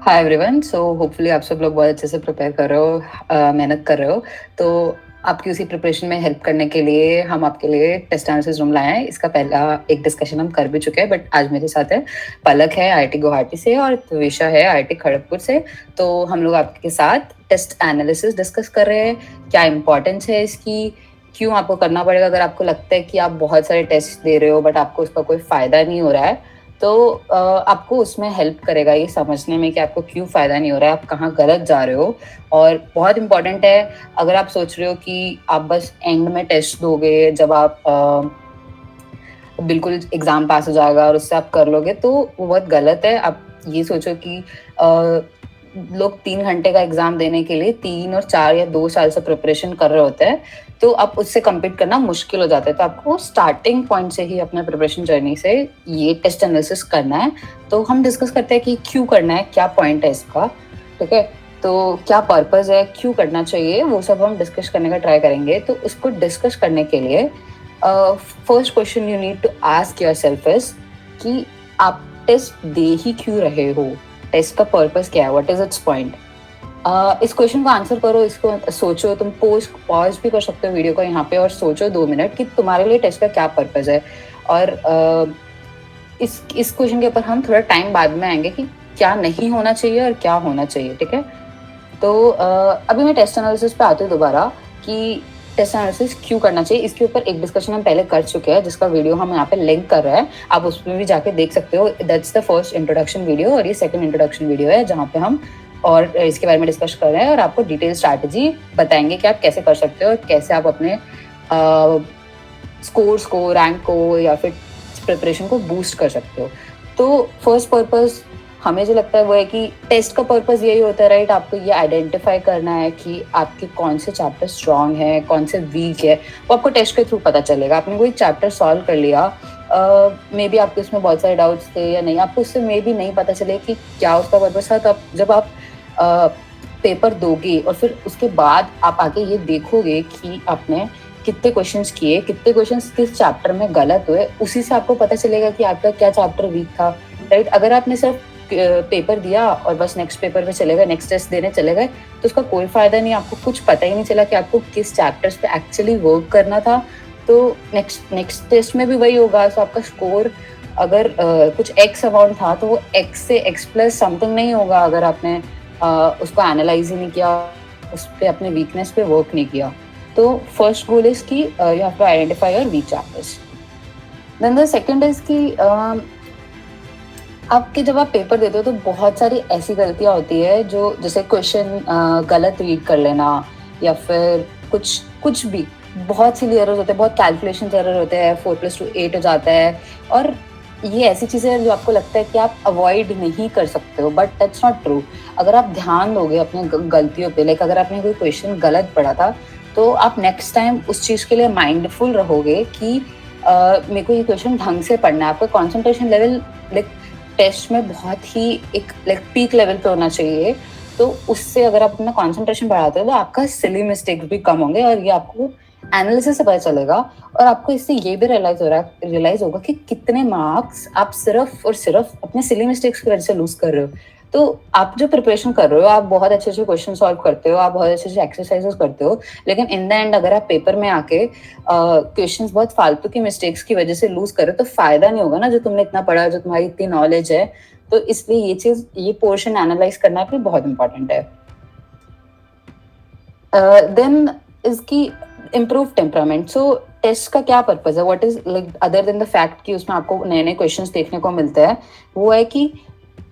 Hi everyone. So hopefully आप सब लोग बहुत अच्छे से प्रिपेयर कर रहे हो, मेहनत कर रहे हो। तो आपकी उसी प्रिपरेशन में हेल्प करने के लिए हम आपके लिए टेस्ट एनालिसिस रूम लाए हैं। इसका पहला एक डिस्कशन हम कर भी चुके हैं, बट आज मेरे साथ है पलक है आईआईटी गुवाहाटी से और त्विषा है आईआईटी खड़गपुर से। तो हम लोग आपके साथ टेस्ट एनालिसिस डिस्कस कर रहे हैं, क्या इंपॉर्टेंस है इसकी, क्यों आपको करना पड़ेगा अगर आपको लगता है कि आप बहुत सारे टेस्ट दे रहे हो बट आपको उसका कोई फायदा नहीं हो रहा है। तो आपको उसमें हेल्प करेगा ये समझने में कि आपको क्यों फ़ायदा नहीं हो रहा है, आप कहाँ गलत जा रहे हो। और बहुत इंपॉर्टेंट है, अगर आप सोच रहे हो कि आप बस एंड में टेस्ट दोगे जब आप बिल्कुल एग्ज़ाम पास हो जाएगा और उससे आप कर लोगे, तो वो बहुत गलत है। आप ये सोचो कि लोग 3 घंटे का एग्ज़ाम देने के लिए 3 और 4 या 2 साल से प्रिपरेशन कर रहे होते हैं, तो अब उससे कम्पीट करना मुश्किल हो जाता है। तो आपको स्टार्टिंग पॉइंट से ही अपने प्रिपरेशन जर्नी से ये टेस्ट एनालिसिस करना है। तो हम डिस्कस करते हैं कि क्यों करना है, क्या पॉइंट है इसका, ठीक है। तो क्या पर्पस है, क्यों करना चाहिए, वो सब हम डिस्कस करने का ट्राई करेंगे। तो उसको डिस्कस करने के लिए first question you need to ask yourself is कि आप टेस्ट दे ही क्यों रहे हो, टेस्ट का पर्पस क्या है, व्हाट इज इट्स पॉइंट। इस क्वेश्चन को आंसर करो, इसको सोचो। तुम पॉज भी कर सकते हो वीडियो को यहाँ पे और सोचो 2 मिनट कि तुम्हारे लिए टेस्ट का क्या पर्पस है। और इस क्वेश्चन के ऊपर हम थोड़ा टाइम बाद में आएंगे कि क्या नहीं होना चाहिए और क्या होना चाहिए, ठीक है। तो अभी मैं टेस्ट एनालिसिस पे आती हूँ दोबारा कि टेस्ट एनालिसिस क्यों करना चाहिए। इसके ऊपर एक डिस्कशन हम पहले कर चुके हैं, जिसका वीडियो हम यहाँ पे लिंक कर रहे हैं, आप उसमें भी जाके देख सकते हो। That's the first introduction video और ये सेकंड इंट्रोडक्शन वीडियो है, जहाँ पे हम और इसके बारे में डिस्कस कर रहे हैं और आपको डिटेल स्ट्रैटेजी बताएंगे कि आप कैसे कर सकते हो और कैसे आप अपने स्कोर्स को, रैंक को या फिर प्रिपरेशन को बूस्ट कर सकते हो। तो फर्स्ट पर्पस हमें जो लगता है वो है कि टेस्ट का पर्पस यही होता है, राइट। आपको ये आइडेंटिफाई करना है कि आपके कौन से चैप्टर स्ट्रांग है, कौन से वीक है, वो आपको टेस्ट के थ्रू पता चलेगा। आपने कोई चैप्टर सॉल्व कर लिया, मे बी आपके उसमें बहुत सारे डाउट्स थे या नहीं, आपको उससे मे बी नहीं पता चले कि क्या उसका पर्पस था। तो जब आप पेपर दोगे और फिर उसके बाद आप आगे ये देखोगे कि आपने कितने क्वेश्चंस किए, कितने क्वेश्चंस किस चैप्टर में गलत हुए, उसी से आपको पता चलेगा कि आपका क्या चैप्टर वीक था, राइट। अगर आपने सिर्फ पेपर दिया और बस नेक्स्ट पेपर पे चले गए, नेक्स्ट टेस्ट देने चले गए, तो उसका कोई फायदा नहीं। आपको कुछ पता ही नहीं चला कि आपको किस चैप्टर्स पे एक्चुअली वर्क करना था। तो नेक्स्ट टेस्ट में भी वही होगा। तो आपका स्कोर अगर कुछ एक्स अमाउंट था तो वो एक्स से एक्स प्लस समथिंग नहीं होगा, अगर आपने उसको एनालाइज ही नहीं किया, उस पर अपने वीकनेस पे वर्क नहीं किया। तो फर्स्ट गोल इज कि you have to identify your weak chapters. Then the second is कि आपके जब आप पेपर देते हो तो बहुत सारी ऐसी गलतियां होती है, जो जैसे क्वेश्चन गलत रीड कर लेना या फिर कुछ भी बहुत सी एरर्स होते हैं, बहुत कैलकुलेशन एरर होते हैं, 4+2 8 हो जाता है। और ये ऐसी चीज़ें हैं जो आपको लगता है कि आप अवॉइड नहीं कर सकते हो, बट दैट्स नॉट ट्रू। अगर आप ध्यान दोगे अपनी गलतियों पे, लाइक अगर आपने कोई क्वेश्चन गलत पढ़ा था, तो आप नेक्स्ट टाइम उस चीज़ के लिए माइंडफुल रहोगे कि मेरे को ये क्वेश्चन ढंग से पढ़ना है। आपका कॉन्सेंट्रेशन लेवल लाइक टेस्ट में बहुत ही एक लाइक पीक लेवल पे होना चाहिए। तो उससे अगर आप अपना कॉन्सेंट्रेशन बढ़ाते हो तो आपका सिली मिस्टेक्स भी कम होंगे और ये आपको एनालिसिस से पता चलेगा। और आपको इससे ये भी रियलाइज होगा कि कितने मार्क्स आप सिर्फ और सिर्फ अपने सिली मिस्टेक्स की वजह से लूज कर रहे हो। तो आप जो प्रिपरेशन कर रहे हो, आप बहुत अच्छे अच्छे क्वेश्चन सॉल्व करते हो, आप बहुत अच्छे अच्छे एक्सरसाइजेस करते हो, लेकिन इन द एंड अगर आप पेपर में आके क्वेश्चंस बहुत फालतू की मिस्टेक्स की वजह से लूज कर रहे हो, तो फायदा नहीं होगा ना, जो तुमने इतना पढ़ा, जो तुम्हारी इतनी नॉलेज है। तो इसलिए ये पोर्शन एनालाइज करना भी बहुत इंपॉर्टेंट है। देन इसकी इम्प्रूव टेम्परामेंट। सो टेस्ट का क्या पर्पज है, what is like other than the fact कि उसमें आपको नए नए क्वेश्चंस देखने को मिलते हैं, वो है कि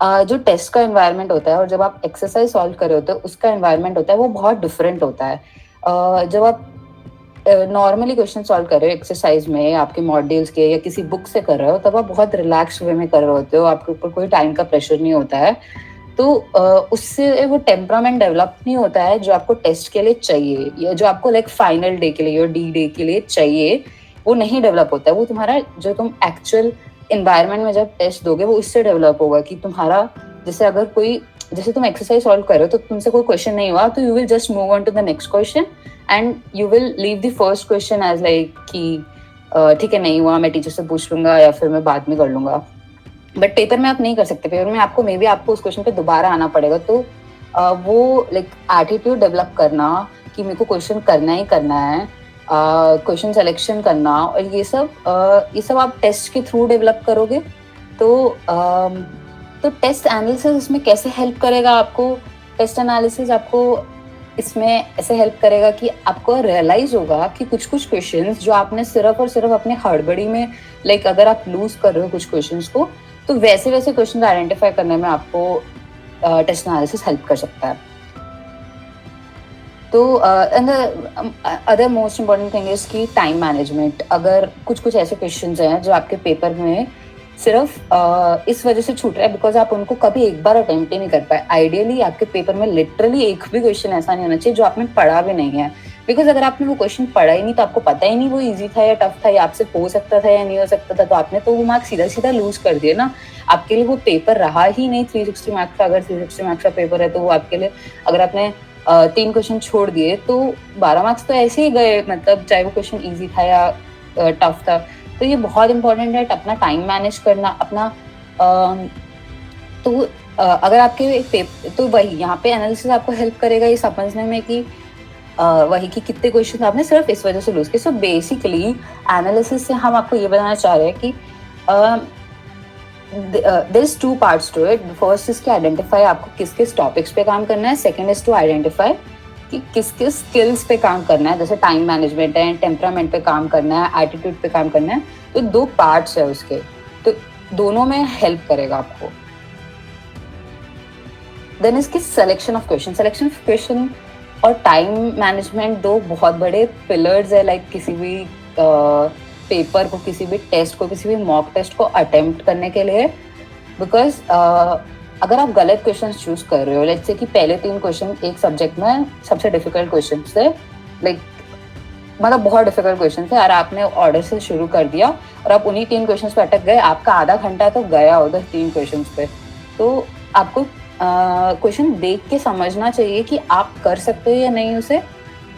जो टेस्ट का एनवायरनमेंट होता है और जब आप एक्सरसाइज सॉल्व कर रहे होते हो उसका एनवायरनमेंट होता है, वो बहुत डिफरेंट होता है। जब आप नॉर्मली क्वेश्चन सॉल्व कर रहे हो एक्सरसाइज में, आपके मॉड्यूल्स के या किसी बुक से कर रहे हो, तब आप बहुत रिलैक्स वे में कर रहे होते हो, आपके ऊपर कोई टाइम का प्रेशर नहीं होता है। तो उससे वो टेम्परामेंट डेवलप नहीं होता है जो आपको टेस्ट के लिए चाहिए, या जो आपको लाइक फाइनल डे के लिए या डी डे के लिए चाहिए, वो नहीं डेवलप होता है। वो तुम्हारा जो तुम एक्चुअल एनवायरनमेंट में जब टेस्ट दोगे, वो उससे डेवलप होगा कि तुम्हारा जैसे अगर कोई जैसे तुम एक्सरसाइज सॉल्व कर रहे हो तो तुमसे कोई क्वेश्चन नहीं हुआ, तो you will just move on to the next question and you will leave the first question as like कि ठीक है नहीं हुआ, मैं टीचर से पूछ लूंगा या फिर मैं बाद में कर लूंगा। बट पेपर में आप नहीं कर सकते, पेपर में आपको मे बी आपको उस क्वेश्चन पे दोबारा आना पड़ेगा। तो वो लाइक एटीट्यूड डेवलप करना कि मेरे को क्वेश्चन करना ही करना है, क्वेश्चन सिलेक्शन करना, और ये सब आप टेस्ट के थ्रू डेवलप करोगे। तो टेस्ट एनालिसिस इसमें कैसे हेल्प करेगा आपको? टेस्ट एनालिसिस आपको इसमें ऐसे हेल्प करेगा कि आपको रियलाइज होगा कि कुछ कुछ क्वेश्चंस जो आपने सिर्फ और सिर्फ अपने हड़बड़ी में, लाइक अगर आप लूज कर रहे हो कुछ क्वेश्चंस को, तो वैसे वैसे क्वेश्चन आइडेंटिफाई करने में आपको टेस्ट एनालिसिस हेल्प कर सकता है। तो other most important thing is कि टाइम मैनेजमेंट। अगर कुछ कुछ ऐसे क्वेश्चंस हैं जो आपके पेपर में सिर्फ इस वजह से छूट रहा है बिकॉज आप उनको कभी एक बार अटेम्प्ट ही नहीं कर पाए। आइडियली आपके पेपर में लिटरली एक भी क्वेश्चन ऐसा नहीं होना चाहिए जो आपने पढ़ा भी नहीं है, बिकॉज अगर आपने वो क्वेश्चन पढ़ा ही नहीं तो आपको पता ही नहीं वो इजी था या टफ था, या आपसे हो सकता था या नहीं हो सकता था, तो आपने तो वो मार्क्स सीधा सीधा लूज कर दिए ना। आपके लिए वो पेपर रहा ही नहीं 360 मार्क्स का। अगर 360 मार्क्स का पेपर है तो वो आपके लिए, अगर आपने 3 क्वेश्चन छोड़ दिए तो 12 मार्क्स तो ऐसे ही गए, मतलब चाहे वो क्वेश्चन ईजी था या टफ था। तो ये बहुत इंपॉर्टेंट है अपना टाइम मैनेज करना, अपना तो अगर आपके तो वही यहाँ पे एनालिसिस आपको हेल्प करेगा ये समझने में कि वही कि कितने क्वेश्चन आपने सिर्फ इस वजह से लूज किए। सो बेसिकली एनालिसिस से हम आपको ये बताना चाह रहे हैं कि there is 2 parts to it. First is कि आइडेंटिफाई आपको किस किस टॉपिक्स पे काम करना है, सेकंड इज टू आइडेंटिफाई कि किस किस स्किल्स पे काम करना है, जैसे टाइम मैनेजमेंट है, टेम्परामेंट पे काम करना है, एटीट्यूड पे काम करना है। तो 2 पार्ट्स है उसके, तो दोनों में हेल्प करेगा आपको। देन इसकी सिलेक्शन ऑफ क्वेश्चन और टाइम मैनेजमेंट 2 बहुत बड़े पिलर्स है, लाइक किसी भी पेपर को, किसी भी टेस्ट को, किसी भी मॉक टेस्ट को अटेम्प्ट करने के लिए। बिकॉज अगर आप गलत क्वेश्चन चूज कर रहे हो, लेट्स से कि पहले 3 क्वेश्चन एक सब्जेक्ट में सबसे डिफिकल्ट क्वेश्चन थे, लाइक मतलब बहुत डिफिकल्ट क्वेश्चन थे, और आपने ऑर्डर से शुरू कर दिया और आप उन्हीं 3 क्वेश्चन पे अटक गए, आपका आधा घंटा तो गया उधर 3 क्वेश्चन पे। तो आपको क्वेश्चन देख के समझना चाहिए कि आप कर सकते हो या नहीं उसे।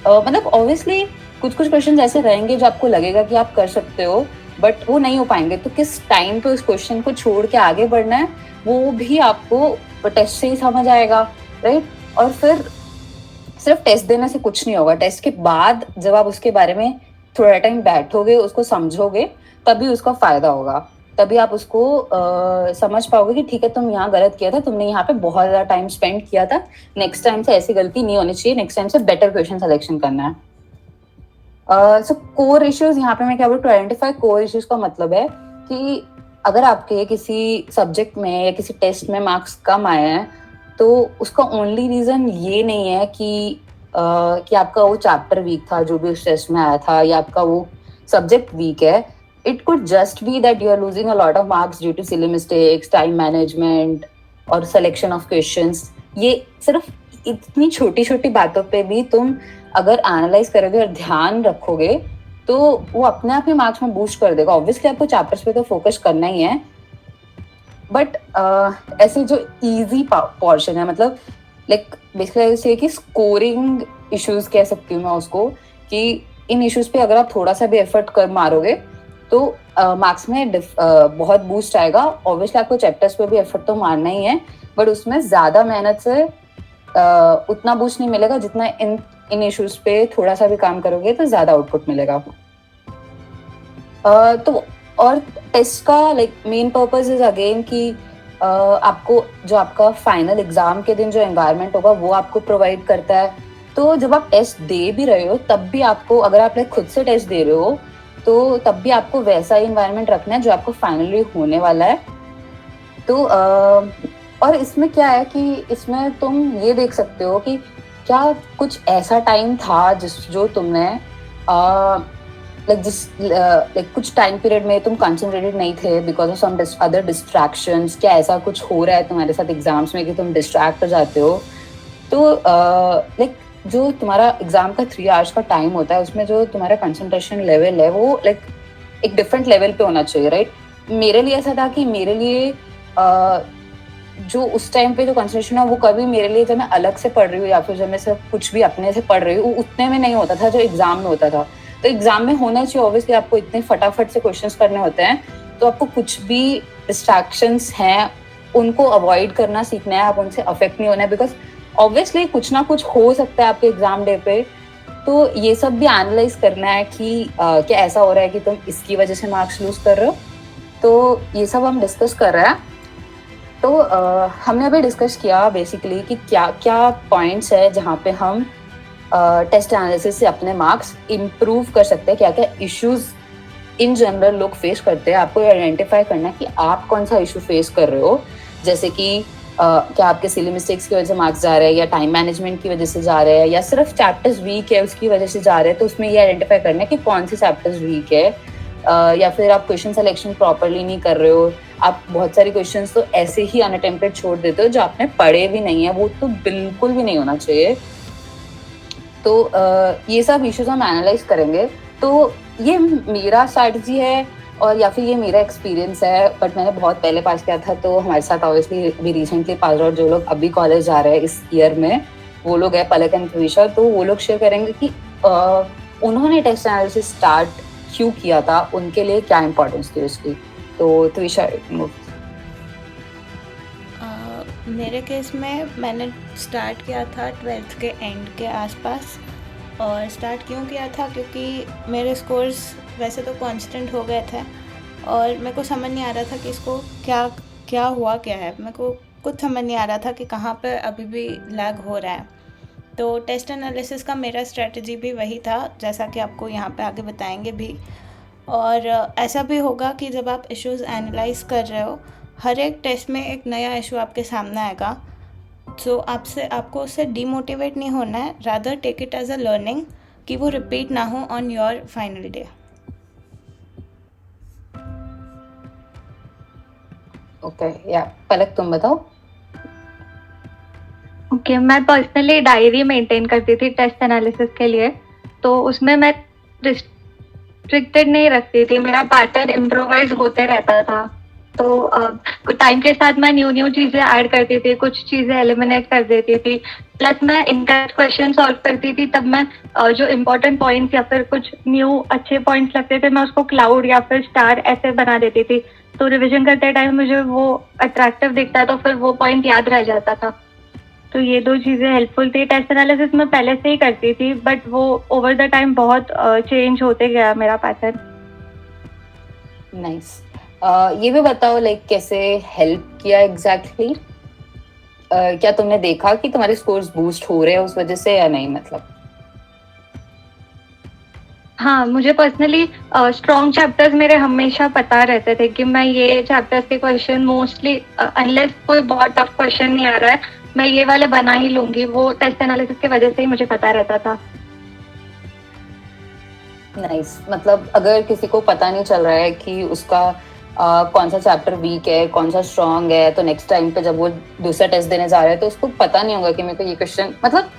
मतलब ऑब्वियसली कुछ कुछ क्वेश्चन ऐसे रहेंगे जो आपको लगेगा कि आप कर सकते हो, बट वो नहीं हो पाएंगे। तो किस टाइम पे उस क्वेश्चन को छोड़ के आगे बढ़ना है वो भी आपको टेस्ट से ही समझ आएगा, राइट? और फिर सिर्फ टेस्ट देने से कुछ नहीं होगा। टेस्ट के बाद जब आप उसके बारे में थोड़ा टाइम बैठोगे, उसको समझोगे, तभी उसका फायदा होगा। तभी आप उसको समझ पाओगे कि ठीक है, तुम यहाँ गलत किया था, तुमने यहाँ पे बहुत ज्यादा टाइम स्पेंड किया था, नेक्स्ट टाइम से ऐसी गलती नहीं होनी चाहिए, नेक्स्ट टाइम से बेटर क्वेश्चन सिलेक्शन करना है। सो कोर इश्यूज, यहाँ पे मैं क्या बोलूँ, टू आइडेंटिफाई कोर इश्यूज का मतलब है कि अगर आपके किसी सब्जेक्ट में या किसी टेस्ट में मार्क्स कम आए हैं तो उसका ओनली रीजन ये नहीं है कि आपका वो चैप्टर वीक था जो भी उस टेस्ट में आया था, या आपका वो सब्जेक्ट वीक है। It could just be that you are losing a lot of marks due to silly mistakes, time management और selection of questions। ये सिर्फ इतनी छोटी छोटी बातों पे भी तुम अगर एनालाइज करोगे और ध्यान रखोगे तो वो अपने आप ही मार्क्स में बूस्ट कर देगा। ऑब्वियसली आपको चैप्टर्स पे तो फोकस करना ही है, बट ऐसे जो इजी पोर्शन है, मतलब लाइक बेसिकली कि स्कोरिंग इश्यूज कह सकती हूँ मैं उसको, कि इन इश्यूज पे अगर आप थोड़ा सा भी एफर्ट कर मारोगे तो मार्क्स में बहुत बूस्ट आएगा। ऑब्वियसली आपको चैप्टर्स पे भी एफर्ट तो मारना ही है, बट उसमें ज्यादा मेहनत से उतना बूस्ट नहीं मिलेगा जितना इन इश्यूज पे थोड़ा सा भी काम करोगे तो ज्यादा आउटपुट मिलेगा। तो और टेस्ट का like main purpose is again कि आपको जो आपका फाइनल एग्जाम के दिन जो एनवायरनमेंट होगा वो आपको प्रोवाइड करता है। तो जब आप टेस्ट दे भी रहे हो तब भी आपको, अगर आप खुद से टेस्ट दे रहे हो तो तब भी आपको वैसा ही इन्वायरमेंट रखना है जो आपको फाइनली होने वाला है। तो और इसमें क्या है कि इसमें तुम ये देख सकते हो कि क्या कुछ ऐसा टाइम था जो तुमने लाइक कुछ टाइम पीरियड में तुम कंसंट्रेटेड नहीं थे because of some other distractions. क्या ऐसा कुछ हो रहा है तुम्हारे साथ एग्जाम्स में कि तुम डिस्ट्रैक्ट हो जाते हो? तो लाइक जो तुम्हारा एग्जाम का 3 आवर्स का टाइम होता है उसमें जो तुम्हारा कंसंट्रेशन लेवल है वो लाइक एक डिफरेंट लेवल पे होना चाहिए, राइट? मेरे लिए ऐसा था कि मेरे लिए जो उस टाइम पे जो कंसंट्रेशन है वो कभी मेरे लिए जब मैं अलग से पढ़ रही हूँ या फिर जब मैं सिर्फ कुछ भी अपने से पढ़ रही हूँ उतने में नहीं होता था जो एग्जाम में होता था। तो एग्जाम में होना चाहिए, ऑब्वियसली आपको इतने फटाफट से क्वेश्चंस करने होते हैं तो आपको कुछ भी डिस्ट्रैक्शंस हैं उनको अवॉइड करना सीखना है, आप उनसे अफेक्ट नहीं होना है, बिकॉज ऑब्वियसली कुछ ना कुछ हो सकता है आपके एग्जाम डे पे। तो ये सब भी एनालाइज करना है कि क्या ऐसा हो रहा है कि तुम इसकी वजह से मार्क्स लूज कर रहे हो। तो ये सब हम डिस्कस कर रहे हैं। तो हमने अभी डिस्कस किया बेसिकली कि क्या क्या पॉइंट्स है जहाँ पे हम टेस्ट एनालिसिस से अपने मार्क्स इम्प्रूव कर सकते हैं, क्या क्या इश्यूज इन जनरल लोग फेस करते हैं। आपको आइडेंटिफाई करना है कि आप कौन सा इशू फेस कर रहे हो, जैसे कि क्या आपके सिली मिस्टेक्स की वजह से मार्क्स जा रहे हैं, या टाइम मैनेजमेंट की वजह से जा रहे हैं, या सिर्फ चैप्टर्स वीक है उसकी वजह से जा रहे हैं। तो उसमें ये आइडेंटिफाई करना है कि कौन से चैप्टर्स वीक है, या फिर आप क्वेश्चन सिलेक्शन प्रॉपरली नहीं कर रहे हो, आप बहुत सारे क्वेश्चंस तो ऐसे ही अनअटेम्प्टेड छोड़ देते हो जो आपने पढ़े भी नहीं है, वो तो बिल्कुल भी नहीं होना चाहिए। तो ये सब इश्यूज हम एनालाइज करेंगे। तो ये मेरा स्ट्रैटेजी है और या फिर ये मेरा एक्सपीरियंस है, बट मैंने बहुत पहले पास किया था। तो हमारे साथ ऑब्वियसली भी रिसेंटली पास आउट जो लोग अभी कॉलेज जा रहे हैं इस ईयर में, वो लोग है पलक एंड त्विशा। तो वो लोग शेयर करेंगे कि उन्होंने टेस्ट एनालिसिस स्टार्ट क्यों किया था, उनके लिए क्या इम्पोर्टेंस थी उसकी। तो त्विशा, मेरे केस में मैंने स्टार्ट किया था 12th के एंड के आसपास। और स्टार्ट क्यों किया था, क्योंकि मेरे स्कोर्स वैसे तो कांस्टेंट हो गए थे और मेरे को समझ नहीं आ रहा था कि इसको क्या क्या हुआ क्या है। मेरे को कुछ समझ नहीं आ रहा था कि कहाँ पे अभी भी लैग हो रहा है। तो टेस्ट एनालिसिस का मेरा स्ट्रेटजी भी वही था, जैसा कि आपको यहाँ पे आगे बताएंगे भी। और ऐसा भी होगा कि जब आप इश्यूज़ एनालाइज कर रहे हो, हर एक टेस्ट में एक नया इशू आपके सामने आएगा। तो आपको उससे डीमोटिवेट नहीं होना है, rather take it as a learning कि वो रिपीट ना हो on your final day. Okay, या पलक तुम बताओ। ओके, मैं पर्सनली डायरी मेंटेन करती थी टेस्ट एनालिसिस के लिए। तो उसमें मैं रिस्ट्रिक्टेड नहीं रखती थी, मेरा पैटर्न इम्प्रोवाइज होते रहता था। तो टाइम के साथ मैं न्यू चीजें ऐड करती थी, कुछ चीजें एलिमिनेट कर देती थी। प्लस मैं इनकरेक्ट क्वेश्चन सॉल्व करती थी, तब मैं जो इम्पोर्टेंट पॉइंट्स या फिर कुछ न्यू अच्छे पॉइंट्स लगते थे, मैं उसको क्लाउड या फिर स्टार ऐसे बना देती थी। तो रिविजन करते टाइम मुझे वो अट्रैक्टिव दिखता तो फिर वो पॉइंट याद रह जाता था। तो ये दो चीजें हेल्पफुल थी। टेस्ट एनालिसिस में पहले से ही करती थी, बट वो ओवर द टाइम बहुत चेंज होते गया मेरा पैटर्न। नाइस। ये भी बताओ लाइक कैसे हेल्प किया एग्जैक्टली क्या तुमने देखा कि तुम्हारे स्कोर्स बूस्ट हो रहे हैं उस वजह से या नहीं, मतलब? हाँ, मुझे पर्सनली स्ट्रॉन्ग चैप्टर्स मेरे हमेशा पता रहते थे कि मैं ये चैप्टर्स के क्वेश्चन मोस्टली, अनलेस कोई बहुत टफ क्वेश्चन नहीं आ रहा है, मैं ये वाले बना ही लूंगी। वो टेस्ट एनालिसिस की वजह से ही मुझे पता रहता था। नाइस। मतलब अगर किसी को पता नहीं चल रहा है कि उसका कौन सा चैप्टर वीक है कौन सा स्ट्रॉन्ग है, तो नेक्स्ट टाइम पे जब वो दूसरा टेस्ट देने जा रहा है तो उसको पता नहीं होगा कि मेरे को ये क्वेश्चन, मतलब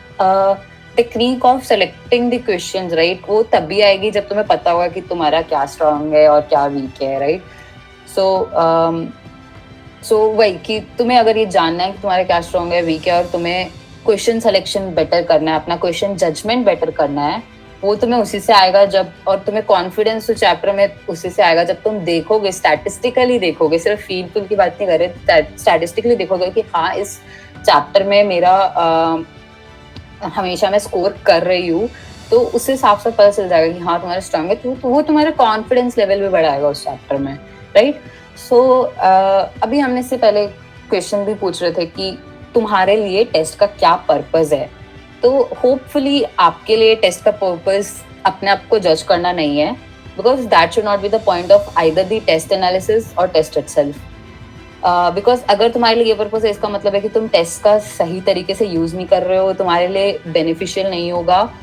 technique of selecting the questions, right, वो तभी आएगी जब तुम्हें पता होगा कि तुम्हारा क्या स्ट्रॉन्ग है और क्या वीक है, राइट। सो वही कि तुम्हें अगर ये जानना है कि तुम्हारा क्या स्ट्रॉन्ग है वीक है, और तुम्हें क्वेश्चन सिलेक्शन बेटर करना है, अपना क्वेश्चन जजमेंट बेटर करना है, वो तुम्हें उसी से आएगा जब, और तुम्हें कॉन्फिडेंस उस चैप्टर में उसी से आएगा जब तुम देखोगे, स्टैटिस्टिकली देखोगे, सिर्फ फील फूल की बात नहीं कर रहे, स्टैटिस्टिकली देखोगे कि हाँ इस चैप्टर में मेरा हमेशा मैं स्कोर कर रही हूँ, तो उससे साफ साफ पता चल जाएगा कि हाँ तुम्हारा स्ट्रॉन्ग है, तो वो तुम्हारा कॉन्फिडेंस लेवल भी बढ़ाएगा उस चैप्टर में, राइट। सो अभी हमने इससे पहले क्वेश्चन भी पूछ रहे थे कि तुम्हारे लिए टेस्ट का क्या पर्पस है। तो होपफुली आपके लिए टेस्ट का पर्पस अपने आप को जज करना नहीं है, because that should not be the point of either the test analysis और टेस्ट इटसेल्फ। बिकॉज अगर तुम्हारे लिए ये पर्पस है, इसका मतलब है कि तुम टेस्ट का सही तरीके से यूज नहीं कर रहे हो, तुम्हारे लिए बेनिफिशियल नहीं होगा,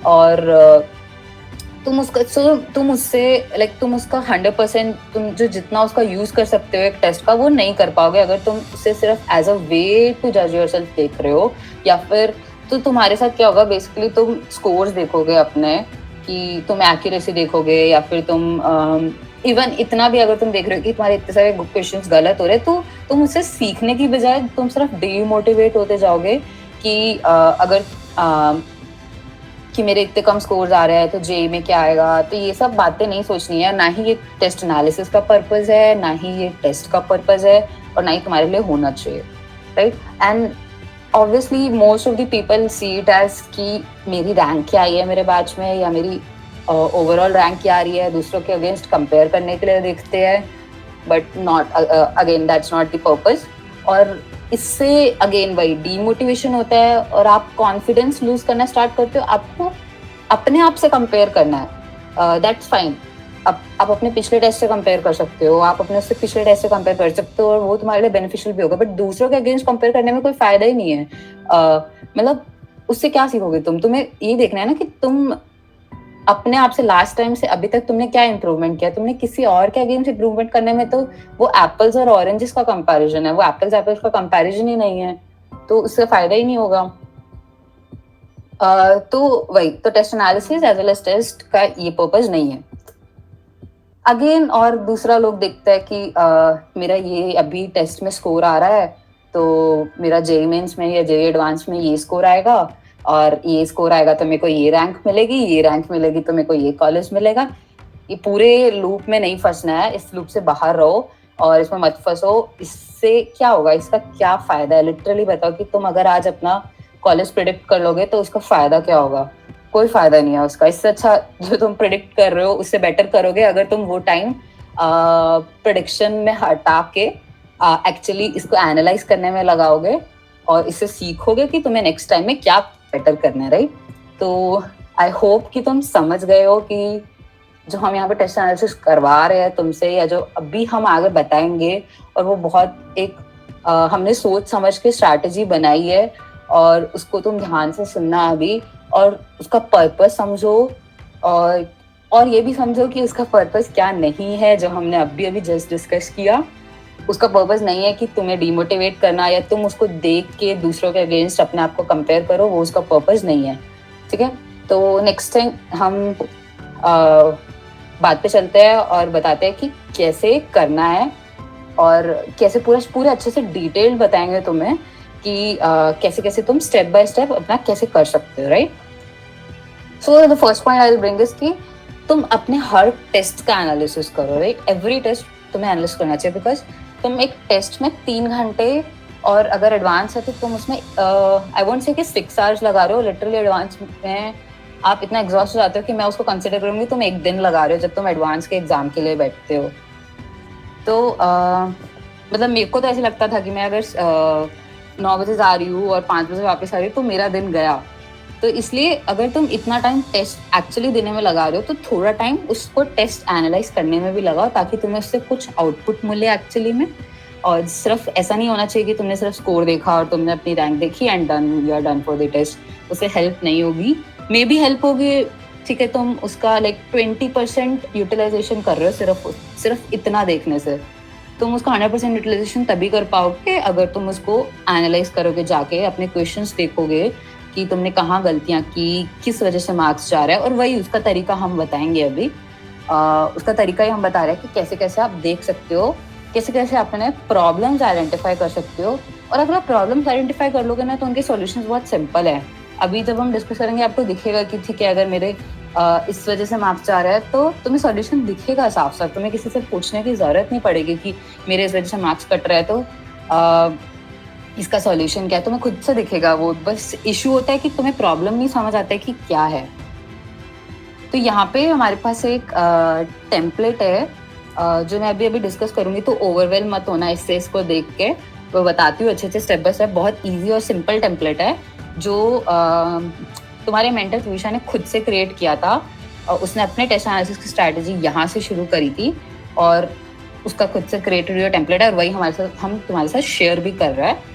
और तुम उसका 100% तुम जो जितना उसका यूज कर सकते हो एक टेस्ट का, वो नहीं कर पाओगे अगर तुम उसे सिर्फ एज अ वे टू जज योरसेल्फ देख रहे हो। या फिर तो तुम्हारे साथ क्या होगा, बेसिकली तुम स्कोर्स देखोगे अपने, कि तुम एक्यूरेसी देखोगे, या फिर तुम इवन इतना भी अगर तुम देख रहे हो कि तुम्हारे इतने सारे क्वेश्चंस गलत हो रहे, तो तुम उससे सीखने की बजाय तुम सिर्फ डीमोटिवेट होते जाओगे कि अगर कि मेरे इतने कम स्कोर्स आ रहे हैं तो जेई में क्या आएगा, तो ये सब बातें नहीं सोचनी है। ना ही ये टेस्ट एनालिसिस का पर्पस है, ना ही ये टेस्ट का पर्पस है, और ना ही तुम्हारे लिए होना चाहिए, right. And obviously most of the people see it as कि मेरी रैंक क्या आई है मेरे बैच में, या मेरी ओवरऑल रैंक क्या आ रही है, दूसरों के अगेंस्ट कंपेयर करने के लिए देखते हैं, but not, again that's not the purpose. और इससे अगेन वही डीमोटिवेशन होता है और आप कॉन्फिडेंस लूज करना स्टार्ट करते हो। आपको अपने आप से कंपेयर करना है, दैट्स फाइन। आप अपने पिछले टेस्ट से कंपेयर कर सकते हो, आप अपने उससे पिछले टेस्ट से कंपेयर कर सकते हो, और वो तुम्हारे लिए बेनिफिशियल भी होगा, बट दूसरों के अगेंस्ट कंपेयर करने में कोई फायदा ही नहीं है। मतलब उससे क्या सीखोगे तुम? तुम्हें ये देखना है ना कि तुम अपने आप से लास्ट टाइम से अभी तक तुमने क्या इंप्रूवमेंट किया। तुमने किसी और के अगेंस्ट इंप्रूवमेंट करने में तो वो एप्पल्स और ऑरेंजेस का कंपैरिजन है, वो एप्पल्स का कंपैरिजन ही नहीं है, तो उससे फायदा ही नहीं होगा। तो वही, तो test analysis as well as test का ये पर्पस नहीं है अगेन। और दूसरा लोग देखते हैं कि मेरा ये अभी टेस्ट में स्कोर आ रहा है, तो मेरा जेईई मेंस में या जेईई एडवांस में ये स्कोर आएगा, और ये स्कोर आएगा तो मेरे को ये रैंक मिलेगी, ये रैंक मिलेगी तो मेरे को ये कॉलेज मिलेगा। ये पूरे लूप में नहीं फंसना है, इस लूप से बाहर रहो और इसमें मत फंसो। इससे क्या होगा, इसका क्या फायदा है? लिटरली बताओ कि तुम अगर आज अपना कॉलेज प्रिडिक्ट कर लोगे तो उसका फायदा क्या होगा? कोई फायदा नहीं है उसका। इससे अच्छा जो तुम प्रिडिक्ट कर रहे हो उससे बेटर करोगे अगर तुम वो टाइम प्रिडिक्शन में हटा के एक्चुअली इसको एनालाइज करने में लगाओगे और इससे सीखोगे कि तुम्हें नेक्स्ट टाइम में क्या बेटर करना है, राइट। तो आई होप कि तुम समझ गए हो कि जो हम यहाँ पे टेस्ट एनालिसिस करवा रहे हैं तुमसे, या जो अभी हम आगे बताएंगे, और वो बहुत एक हमने सोच समझ के स्ट्रैटेजी बनाई है, और उसको तुम ध्यान से सुनना अभी, और उसका पर्पस समझो, और ये भी समझो कि उसका पर्पस क्या नहीं है। जो हमने अभी अभी जस्ट डिस्कस किया, उसका पर्पस नहीं है कि तुम्हें डिमोटिवेट करना या तुम उसको देख के दूसरों के अगेंस्ट अपने आप को कंपेयर करो, वो उसका पर्पस नहीं है, ठीक है। तो नेक्स्ट टाइम हम बात पे चलते हैं और बताते हैं कि कैसे करना है, और कैसे पूरे अच्छे से डिटेल बताएंगे तुम्हें कि कैसे कैसे तुम स्टेप बाय स्टेप अपना कैसे कर सकते हो, right. So the first point I will bring is कि तुम अपने हर टेस्ट का एनालिसिस करो, राइट। एवरी टेस्ट तुम्हें एनालिसिस करना चाहिए, बिकॉज तुम एक टेस्ट में 3 घंटे, और अगर एडवांस है तो तुम उसमें आई वोंट से कि 6 आवर्स लगा रहे हो। लिटरली एडवांस में आप इतना एग्जॉस्ट हो जाते हो कि मैं उसको कंसिडर करूंगी तुम 1 दिन लगा रहे हो जब तुम एडवांस के एग्जाम के लिए बैठते हो। तो मतलब मेरे को तो ऐसे लगता था कि मैं अगर 9 बजे जा रही हूँ और 5 बजे वापस आ रही हूँ तो मेरा दिन गया। तो इसलिए अगर तुम इतना टाइम टेस्ट एक्चुअली देने में लगा रहे हो तो थोड़ा टाइम उसको टेस्ट एनालाइज करने में भी लगाओ, ताकि तुम्हें उससे कुछ आउटपुट मिले एक्चुअली में। और सिर्फ ऐसा नहीं होना चाहिए कि तुमने सिर्फ स्कोर देखा और तुमने अपनी रैंक देखी and done, you are done for the test. उससे हेल्प नहीं होगी, मे बी हेल्प होगी, ठीक है, तुम उसका लाइक 20% यूटिलाइजेशन कर रहे हो सिर्फ इतना देखने से। तुम उसका 100% यूटिलाइजेशन तभी कर पाओगे अगर तुम उसको एनालाइज करोगे, जाके अपने क्वेश्चंस देखोगे कि तुमने कहाँ गलतियाँ की, किस वजह से मार्क्स जा रहा है। और वही उसका तरीका हम बताएंगे अभी। उसका तरीका ही हम बता रहे हैं कि कैसे कैसे आप देख सकते हो, कैसे कैसे अपने प्रॉब्लम्स आइडेंटिफाई कर सकते हो। और अगर आप प्रॉब्लम्स आइडेंटिफाई कर लोगे ना तो उनके सॉल्यूशंस बहुत सिंपल है। अभी जब हम डिस्कस करेंगे आपको दिखेगा कि ठीक है, अगर मेरे इस वजह से मार्क्स जा रहा है तो तुम्हें सॉल्यूशन दिखेगा साफ साफ। तुम्हें किसी से पूछने की जरूरत नहीं पड़ेगी कि मेरे इस वजह से मार्क्स कट रहा है तो इसका सॉल्यूशन क्या है, तुम्हें खुद से दिखेगा वो। बस इशू होता है कि तुम्हें प्रॉब्लम नहीं समझ आता है कि क्या है। तो यहाँ पे हमारे पास एक टेम्पलेट है जो मैं अभी डिस्कस करूंगी, तो ओवरवेल मत होना इससे, इसको देख के वो बताती हूँ अच्छे से स्टेप बाय स्टेप। बहुत ईजी और सिंपल टेम्पलेट है जो तुम्हारे मेंटर त्विशा ने खुद से क्रिएट किया था। और उसने अपने टेस्ट एनालिसिस की स्ट्रैटेजी यहाँ से शुरू करी थी और उसका खुद से क्रिएटेड टेम्पलेट है, और वही हम तुम्हारे साथ शेयर भी कर रहा है।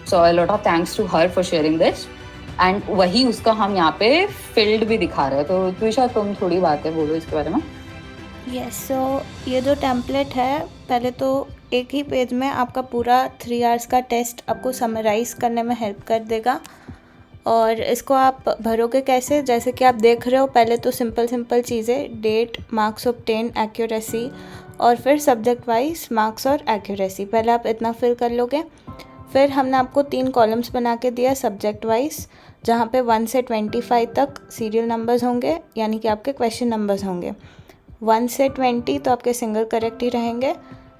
So a lot of thanks to her for sharing this, and वही उसका हम यहाँ पे फील्ड भी दिखा रहे हैं। तो त्विशा तुम थोड़ी बातें बोलो इसके बारे में। यस, सो ये जो टेम्पलेट है, पहले तो एक ही पेज में आपका पूरा 3 आवर्स का टेस्ट आपको समराइज़ करने में हेल्प कर देगा। और इसको आप भरोगे कैसे, जैसे कि आप देख रहे हो, पहले तो सिंपल चीज़ें, डेट, मार्क्स ऑब्टेन, एक्यूरेसी, और फिर सब्जेक्ट वाइज मार्क्स और एक्यूरेसी। पहले आप इतना फिल कर लोगे, फिर हमने आपको 3 कॉलम्स बना के दिया सब्जेक्ट वाइज, जहाँ पे 1 से 25 तक सीरियल नंबर्स होंगे, यानी कि आपके क्वेश्चन नंबर्स होंगे। 1 से 20 तो आपके सिंगल करेक्ट ही रहेंगे।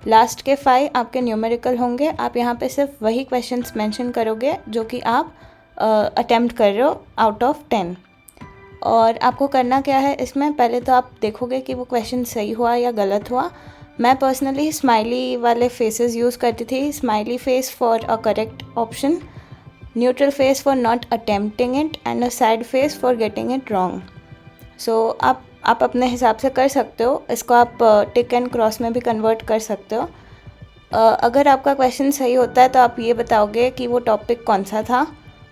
लास्ट के 5 आपके न्यूमेरिकल होंगे। आप यहाँ पे सिर्फ वही क्वेश्चंस मेंशन करोगे जो कि आप अटेम्प्ट कर रहे हो आउट ऑफ 10। और आपको करना क्या है इसमें, पहले तो आप देखोगे कि वो क्वेश्चन सही हुआ या गलत हुआ। मैं पर्सनली स्माइली वाले फेसेस यूज़ करती थी। Smiley face for a correct option, neutral face for not attempting it, and a sad face for getting it wrong. So आप अपने हिसाब से कर सकते हो। इसको आप टिक एंड क्रॉस में भी कन्वर्ट कर सकते हो। अगर आपका क्वेश्चन सही होता है तो आप ये बताओगे कि वो टॉपिक कौन सा था,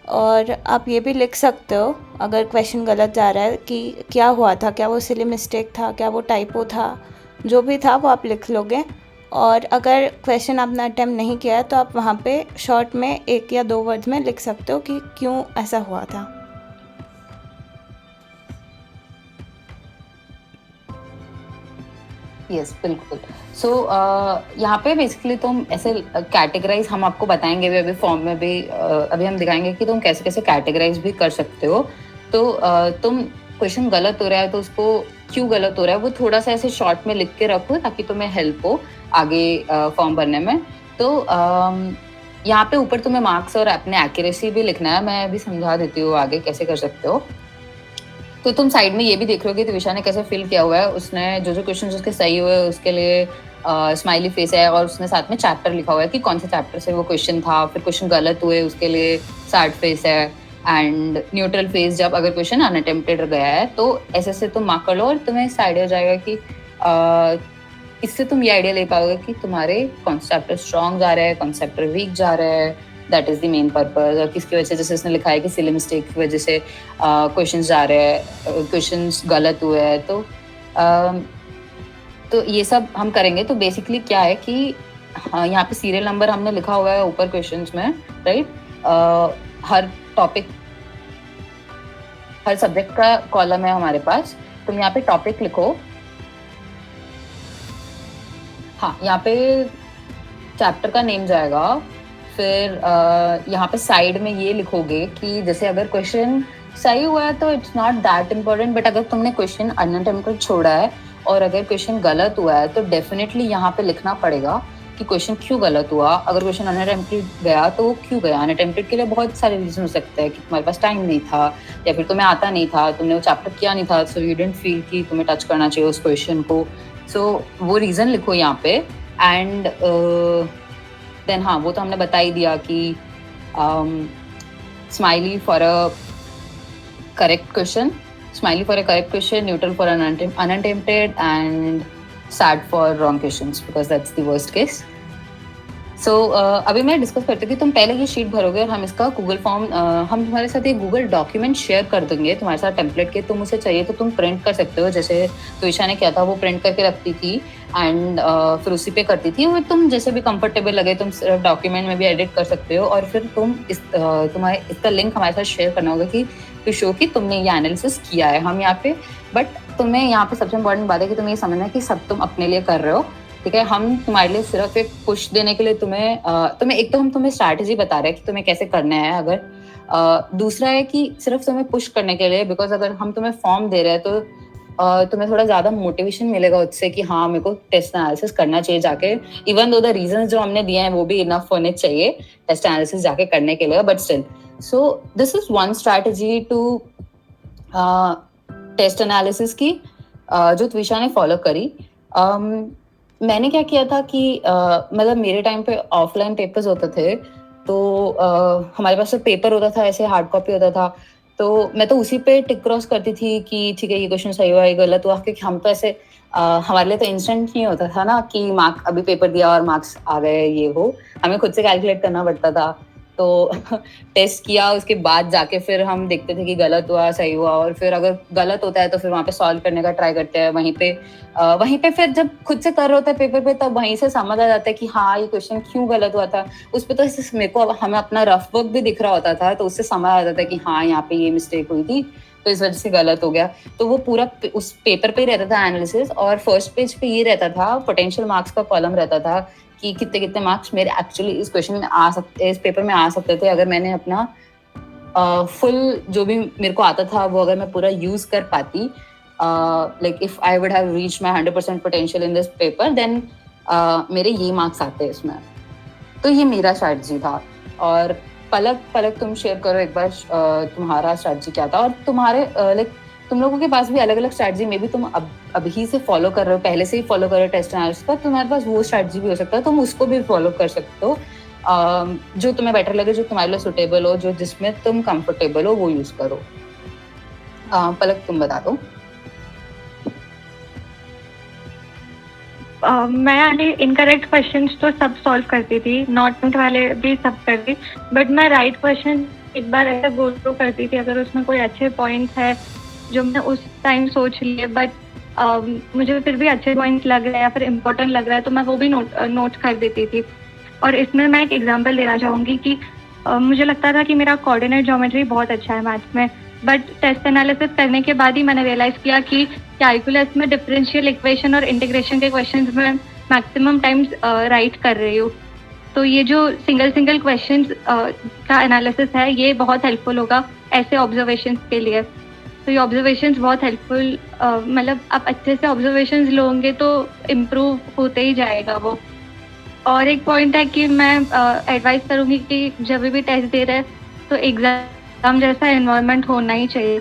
और आप ये भी लिख सकते हो अगर क्वेश्चन गलत जा रहा है कि क्या हुआ था, क्या वो सिली मिस्टेक था, क्या वो टाइपो था, जो भी था वो आप लिख लोगे। और अगर क्वेश्चन आपने अटेम्प्ट नहीं किया है तो आप वहाँ पे शॉर्ट में 1 या 2 वर्ड्स में लिख सकते हो कि क्यों ऐसा हुआ था। यस बिल्कुल। सो यहाँ पे बेसिकली तुम ऐसे कैटेगराइज हम आपको बताएंगे भी, अभी फॉर्म में भी अभी हम दिखाएंगे कि तुम कैसे कैसे कैटेगराइज भी कर सकते हो। तो तुम क्वेश्चन गलत हो रहा है तो उसको क्यों गलत हो रहा है वो थोड़ा सा ऐसे शॉर्ट में लिख के रखो ताकि तुम्हें हेल्प हो आगे फॉर्म भरने में। तो यहाँ पे ऊपर तुम्हें मार्क्स और अपने एक्यूरेसी भी लिखना है। मैं अभी समझा देती हूँ आगे कैसे कर सकते हो। तो तुम साइड में ये भी देख रहे हो कि त्विषा ने कैसे फिल किया हुआ है। उसने जो जो क्वेश्चन उसके सही हुए उसके लिए स्माइली फेस है, और उसने साथ में चैप्टर लिखा हुआ है कि कौन से चैप्टर से वो क्वेश्चन था। फिर क्वेश्चन गलत हुए उसके लिए सैड फेस है, एंड न्यूट्रल फेस जब अगर क्वेश्चन अनअटेम्प्टेड गया है। तो ऐसे से तुम मार्क कर लो और तुम्हें इस आइडिया हो जाएगा कि इससे तुम ये आइडिया ले पाओगे कि तुम्हारे कौन सा चैप्टर स्ट्रॉन्ग जा रहा है, कौन सा चैप्टर वीक जा रहा है। That is the main purpose. और किसकी वजह से, जैसे उसने लिखा है कि सिली मिस्टेक की वजह से क्वेश्चंस जा रहे हैं, क्वेश्चंस गलत हुए हैं। तो ये सब हम करेंगे। तो बेसिकली क्या है कि यहाँ पे सीरियल नंबर हमने लिखा हुआ है ऊपर क्वेश्चंस में, राइट। हर टॉपिक, हर सब्जेक्ट का कॉलम है हमारे पास। तुम यहाँ पे टॉपिक लिखो। हाँ, यहाँ पे चैप्टर का नेम जाएगा। फिर यहाँ पे साइड में ये लिखोगे कि जैसे अगर क्वेश्चन सही हुआ है तो it's not that important, but अगर तुमने क्वेश्चन अनअटेम्प्टेड छोड़ा है और अगर क्वेश्चन गलत हुआ है तो डेफिनेटली यहाँ पे लिखना पड़ेगा कि क्वेश्चन क्यों गलत हुआ। अगर क्वेश्चन अनअटेम्प्टेड गया तो वो क्यों गया। अनअटेम्प्टेड के लिए बहुत सारे रीजन हो सकते हैं कि तुम्हारे पास टाइम नहीं था, या फिर तुम्हें आता नहीं था, तुमने वो चैप्टर किया नहीं था, सो यू डिडंट फील कि तुम्हें टच करना चाहिए उस क्वेश्चन को। सो वो रीजन लिखो यहाँ पे। एंड देन हाँ, वो तो हमने बता ही दिया कि smiley for a correct question, smiley for a correct question, neutral for an unattempted, and sad for wrong questions because that's the worst case. So अभी मैं डिस्कस करती हूँ कि तुम पहले ये शीट भरोगे और हम इसका गूगल फॉर्म, हम तुम्हारे साथ एक गूगल डॉक्यूमेंट शेयर कर देंगे तुम्हारे साथ टेम्पलेट के। तुम उसे चाहिए तो तुम प्रिंट कर सकते हो, जैसे त्विषा ने किया था, वो प्रिंट करके रखती थी एंड फिर उसी पे करती थी। वो तुम जैसे भी कंफर्टेबल लगे तुम डॉक्यूमेंट में भी एडिट कर सकते हो। और फिर तुम तुम्हारे इसका लिंक हमारे साथ शेयर करना होगा कि टू शो कि तुमने ये एनालिसिस किया है हम यहाँ पे। बट तुम्हें यहाँ पे सबसे इम्पोर्टेंट बात है कि तुम्हें ये समझना है कि सब तुम अपने लिए कर रहे हो, ठीक है। हम तुम्हारे लिए सिर्फ एक पुश देने के लिए तुम्हें एक तो हम तुम्हें स्ट्रैटेजी बता रहे हैं कि तुम्हें कैसे करना है। अगर दूसरा है कि सिर्फ तुम्हें पुश करने के लिए, बिकॉज अगर हम तुम्हें फॉर्म दे रहे हैं तो तुम्हें थोड़ा ज्यादा मोटिवेशन मिलेगा उससे कि हाँ मेरे को टेस्ट एनालिसिस करना चाहिए जाके। इवन दो द रीजंस जो हमने दिए हैं वो भी इनफ होने चाहिए टेस्ट एनालिसिस जाके करने के लिए, but still. So this is one strategy to test analysis की जो त्विषा ने फॉलो करी। मैंने क्या किया था कि मतलब मेरे टाइम पे ऑफलाइन पेपर्स होते थे तो हमारे पास पेपर होता था, ऐसे हार्ड कॉपी होता था, तो मैं तो उसी पे टिक क्रॉस करती थी कि ठीक है ये क्वेश्चन सही हुआ, ये गलत हुआ, क्योंकि हम तो ऐसे हमारे लिए तो इंस्टेंट नहीं होता था ना कि मार्क अभी पेपर दिया और मार्क्स आ गए, ये वो हमें खुद से कैलकुलेट करना पड़ता था। तो टेस्ट किया उसके बाद जाके फिर हम देखते थे कि गलत हुआ सही हुआ, और फिर अगर गलत होता है तो फिर वहाँ पे सॉल्व करने का ट्राई करते हैं। वहीं पे फिर जब खुद से कर रहे होते हैं पेपर पे तब वहीं से समझ आ जाता है कि हाँ ये क्वेश्चन क्यों गलत हुआ था। उस पे तो मेरे को हमें अपना रफ वर्क भी दिख रहा होता था, तो उससे समझ आ जाता है कि हाँ यहाँ पे ये मिस्टेक हुई थी तो इस वजह से गलत हो गया। तो वो पूरा उस पेपर पे रहता था एनालिसिस, और फर्स्ट पेज पे ये रहता था, पोटेंशियल मार्क्स का कॉलम रहता था कि कितने कितने मार्क्स मेरे एक्चुअली इस क्वेश्चन में आ सकते, इस पेपर में आ सकते थे अगर मैंने अपना फुल जो भी मेरे को आता था वो अगर मैं पूरा यूज कर पाती, like if I would have reached my 100% potential in this paper, then मेरे ये मार्क्स आते हैं इसमें। तो ये मेरा स्ट्रैटेजी था। और पलक तुम शेयर करो एक बार तुम्हारा स्ट्रैटेजी क्या था, और तुम्हारे लाइक तुम लोगों के पास भी अलग अलग स्ट्रैटेजी में भी तुम अभी से फॉलो कर रहे हो, पहले से ही फॉलो कर रहे हो टेस्ट एनालिसिस का, तुम्हारे पास वो स्ट्रैटेजी भी हो सकता है, तुम उसको भी फॉलो कर सकते हो। जो तुम्हें बेटर लगे, जो तुम्हारे लिए सुटेबल हो, जो जिसमें तुम कंफर्टेबल हो वो यूज करो। पलक तुम बता दो। मैं यानी इनकरेक्ट क्वेश्चंस तो सब सॉल्व करती थी, नॉट वाले भी सब करती, बट मैं राइट क्वेश्चन एक बार ऐसा गो थ्रू करती थी अगर उसमें कोई अच्छे पॉइंट्स है जो मैं उस टाइम सोच लिए, बट मुझे फिर भी अच्छे पॉइंट्स लग रहे हैं या फिर इम्पोर्टेंट लग रहा है तो मैं वो भी नोट कर देती थी। और इसमें मैं एक एग्जांपल देना चाहूँगी कि मुझे लगता था कि मेरा कोऑर्डिनेट ज्योमेट्री बहुत अच्छा है मैथ्स में, बट टेस्ट एनालिसिस करने के बाद ही मैंने रियलाइज़ किया कि कैलकुलस में डिफरेंशियल इक्वेशन और इंटीग्रेशन के क्वेश्चंस में मैक्सिमम टाइम्स राइट कर रही हूँ। तो ये जो सिंगल क्वेश्चंस का एनालिसिस है ये बहुत हेल्पफुल होगा ऐसे ऑब्जर्वेशंस के लिए। तो ये ऑब्जर्वेशंस बहुत हेल्पफुल, मतलब आप अच्छे से ऑब्जर्वेशंस लोगे तो इम्प्रूव होते ही जाएगा वो। और एक पॉइंट है कि मैं एडवाइस करूँगी कि जब भी टेस्ट दे रहे हैं तो एग्जाम जैसा एनवायरनमेंट होना ही चाहिए,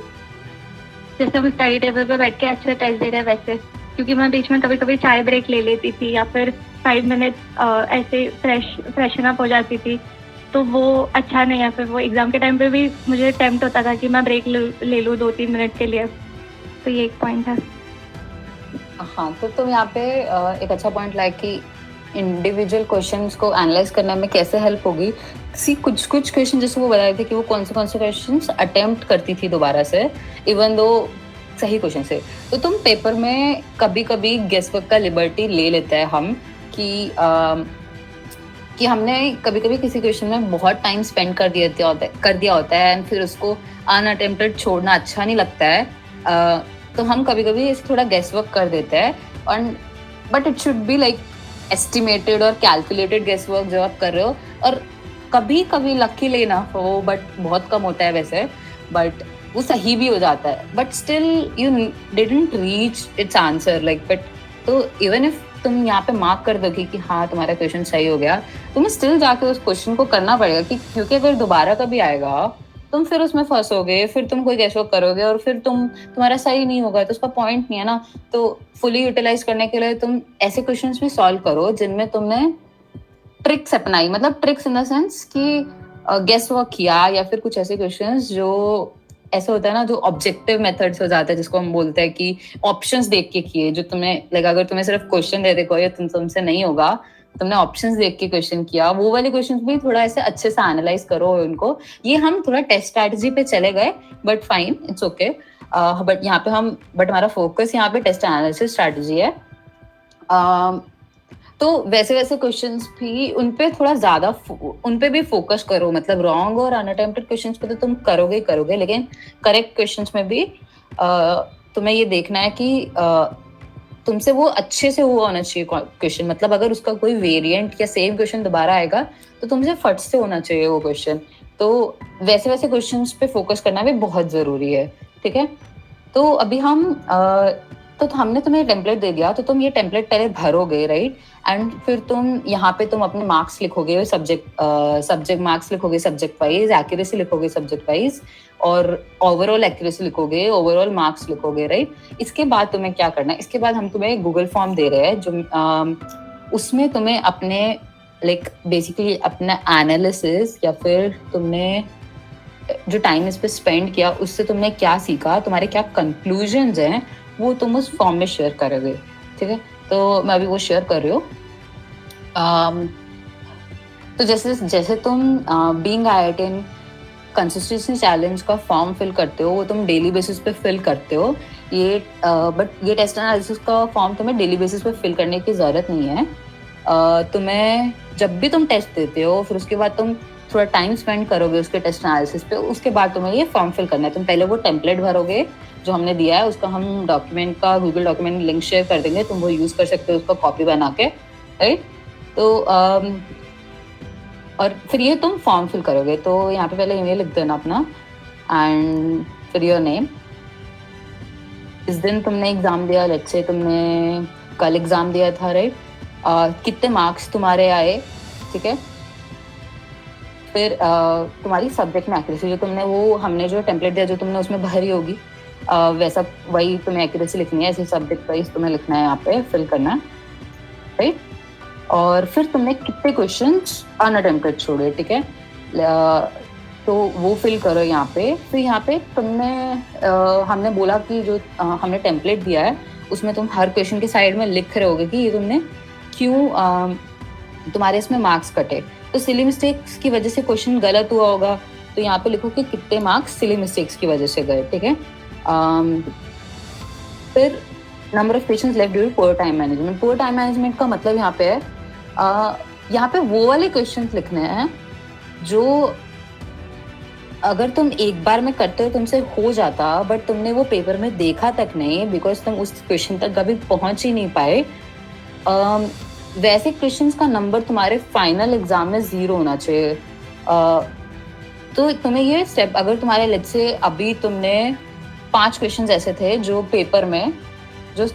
जैसे हम स्टडी टेबल पर बैठ के अच्छे टेस्ट दे रहे हैं वैसे। क्योंकि मैं बीच में कभी कभी चाय ब्रेक ले लेती थी या फिर 5 मिनट ऐसे फ्रेशन अप हो जाती थी, तो वो अच्छा नहीं है। फिर वो एग्जाम के टाइम पे भी मुझे टेम्प्ट होता था कि मैं ब्रेक ले लूँ 2-3 मिनट के लिए। तो ये एक पॉइंट है। हाँ, तो तुम यहाँ पे एक अच्छा पॉइंट लाइक कि इंडिविजुअल क्वेश्चंस को एनालाइज करने में कैसे हेल्प होगी। कुछ क्वेश्चन जैसे वो बता रहे थे कि वो कौन से क्वेश्चंस अटेम्प्ट करती थी दोबारा से, इवन दो सही क्वेश्चन से। तो तुम पेपर में कभी कभी गेस वर्क का लिबर्टी ले लेते हैं हम कि हमने कभी कभी किसी क्वेश्चन में बहुत टाइम स्पेंड कर दिया होता है एंड फिर उसको अनअटेम्प्टेड छोड़ना अच्छा नहीं लगता है। तो हम कभी कभी थोड़ा गेस वर्क कर देते हैं, और but it should be like estimated और कैलकुलेटेड गेस वर्क जब आप कर रहे हो। और कभी कभी लकी लेना हो, बट बहुत कम होता है वैसे, बट वो सही भी हो जाता है, but still you didn't reach its answer like. But तो इवन इफ तुम यहाँ पे मार्क कर दोगे कि हाँ तुम्हारा क्वेश्चन सही हो गया, तुम्हें स्टिल जाके उस क्वेश्चन को करना पड़ेगा क्योंकि अगर दोबारा कभी आएगा तुम फिर उसमें फंसोगे, फिर तुम कोई गेस वर्क करोगे और फिर तुम्हारा सही नहीं होगा, तो उसका पॉइंट नहीं है ना। तो फुली यूटिलाइज करने के लिए तुम ऐसे क्वेश्चंस भी सॉल्व करो जिनमें तुमने ट्रिक्स अपनाई, मतलब ट्रिक्स इन द सेंस कि गेस वर्क किया, या फिर कुछ ऐसे क्वेश्चंस जो ऐसा होता है ना जो ऑब्जेक्टिव मेथड्स हो जाता है, जिसको हम बोलते हैं कि ऑप्शंस देख के किए, जो तुमने लाइक अगर तुम्हें सिर्फ क्वेश्चन दे देखो या तुमसे नहीं होगा, तुमने ऑप्शंस देख के क्वेश्चन किया, वो वाले क्वेश्चंस भी थोड़ा ऐसे अच्छे से एनालाइज करो उनको। ये हम थोड़ा टेस्ट स्ट्रैटेजी पे चले गए, but fine, it's okay. But यहाँ पे हमारा फोकस यहाँ पे टेस्ट एनालिसिस स्ट्रैटेजी है। तो वैसे क्वेश्चंस भी उनपे थोड़ा ज्यादा उनपे भी फोकस करो, मतलब रॉन्ग और अनअटेम्प्टेड क्वेश्चंस पे तो तुम करोगे, लेकिन करेक्ट क्वेश्चंस में भी तुम्हें ये देखना है कि तुमसे वो अच्छे से हुआ होना चाहिए क्वेश्चन। मतलब अगर उसका कोई वेरिएंट या सेम क्वेश्चन दोबारा आएगा तो तुमसे फट से होना चाहिए वो क्वेश्चन। तो वैसे क्वेश्चंस पे फोकस करना भी बहुत जरूरी है, ठीक है। तो अभी हमने तुम्हें टेम्पलेट दे दिया, तो तुम ये टेम्पलेट पहले भरोगे, राइट। एंड फिर तुम यहाँ पे तुम अपने मार्क्स लिखोगे, सब्जेक्ट मार्क्स लिखोगे सब्जेक्ट वाइज, एक्यूरेसी लिखोगे सब्जेक्ट वाइज, और ओवरऑल एक्यूरेसी लिखोगे, ओवरऑल मार्क्स लिखोगे, राइट। इसके बाद तुम्हें क्या करना है, इसके बाद हम तुम्हें गूगल फॉर्म दे रहे हैं जो उसमें तुम्हें अपने लाइक बेसिकली अपना एनालिसिस या फिर तुमने जो टाइम इस पे स्पेंड किया उससे तुमने क्या सीखा, तुम्हारे क्या कंक्लूजन्स हैं, वो तुम उस फॉर्म में शेयर करोगे, ठीक है। तो मैं अभी वो शेयर कर रही हूँ। तो जैसे तुम बीइंग आईआईटीएन कंसिस्टेंसी चैलेंज का फॉर्म फिल करते हो, वो तुम डेली बेसिस पे फिल करते हो। बट ये टेस्ट एनालिसिस का फॉर्म तुम्हें डेली बेसिस पे फिल करने की जरूरत नहीं है। तुम्हें जब भी तुम टेस्ट देते हो फिर उसके बाद तुम थोड़ा टाइम स्पेंड करोगे उसके टेस्ट एनालिसिस पे, उसके बाद तुम्हें ये फॉर्म फिल करना है। तुम पहले वो टेम्पलेट भरोगे जो हमने दिया है, उसका हम डॉक्यूमेंट का गूगल डॉक्यूमेंट लिंक शेयर कर देंगे, तुम वो यूज कर सकते हो उसका कॉपी बना के, राइट। तो और फिर ये तुम फॉर्म फिल करोगे, तो यहाँ पे पहले ईमेल लिख देना अपना एंड फिर योर नेम। इस दिन तुमने एग्जाम दिया, लेट्स से तुमने कल एग्जाम दिया था, राइट? कितने मार्क्स तुम्हारे आए, ठीक है? फिर तुम्हारी सब्जेक्ट में एक्यूरेसी, जो तुमने वो हमने जो टेम्पलेट दिया जो तुमने उसमें भरी होगी, वैसा वही तुम्हें एक्यूरेसी लिखनी है, ऐसे सब्जेक्ट वाइज तुम्हें लिखना है, यहाँ पे फिल करना है, राइट? और फिर तुमने कितने क्वेश्चंस अनअटेम्प्टेड छोड़े, ठीक है? तो वो फिल करो यहाँ पे। फिर यहाँ पे तुमने हमने बोला कि जो हमने टेम्पलेट दिया है उसमें तुम हर क्वेश्चन के साइड में लिख रहे होगे कि ये तुमने क्यों तुम्हारे इसमें मार्क्स कटे। तो सिली मिस्टेक्स की वजह से क्वेश्चन गलत हुआ होगा, तो यहाँ पे लिखो कि कितने मार्क्स सिली मिस्टेक्स की वजह से गए, ठीक है? फिर number of patients left due to poor time management. Poor time management का मतलब यहाँ पे है यहाँ पे वो वाले क्वेश्चंस लिखने हैं जो अगर तुम एक बार में करते हो तुमसे हो जाता, बट तुमने वो पेपर में देखा तक नहीं बिकॉज तुम उस क्वेश्चन तक कभी पहुंच ही नहीं पाए। वैसे क्वेश्चंस का नंबर तुम्हारे फाइनल एग्जाम में 0 होना चाहिए। तो तुम्हें ये स्टेप, अगर तुम्हारे लेट्स से अभी तुमने 5 क्वेश्चंस ऐसे थे जो पेपर में जो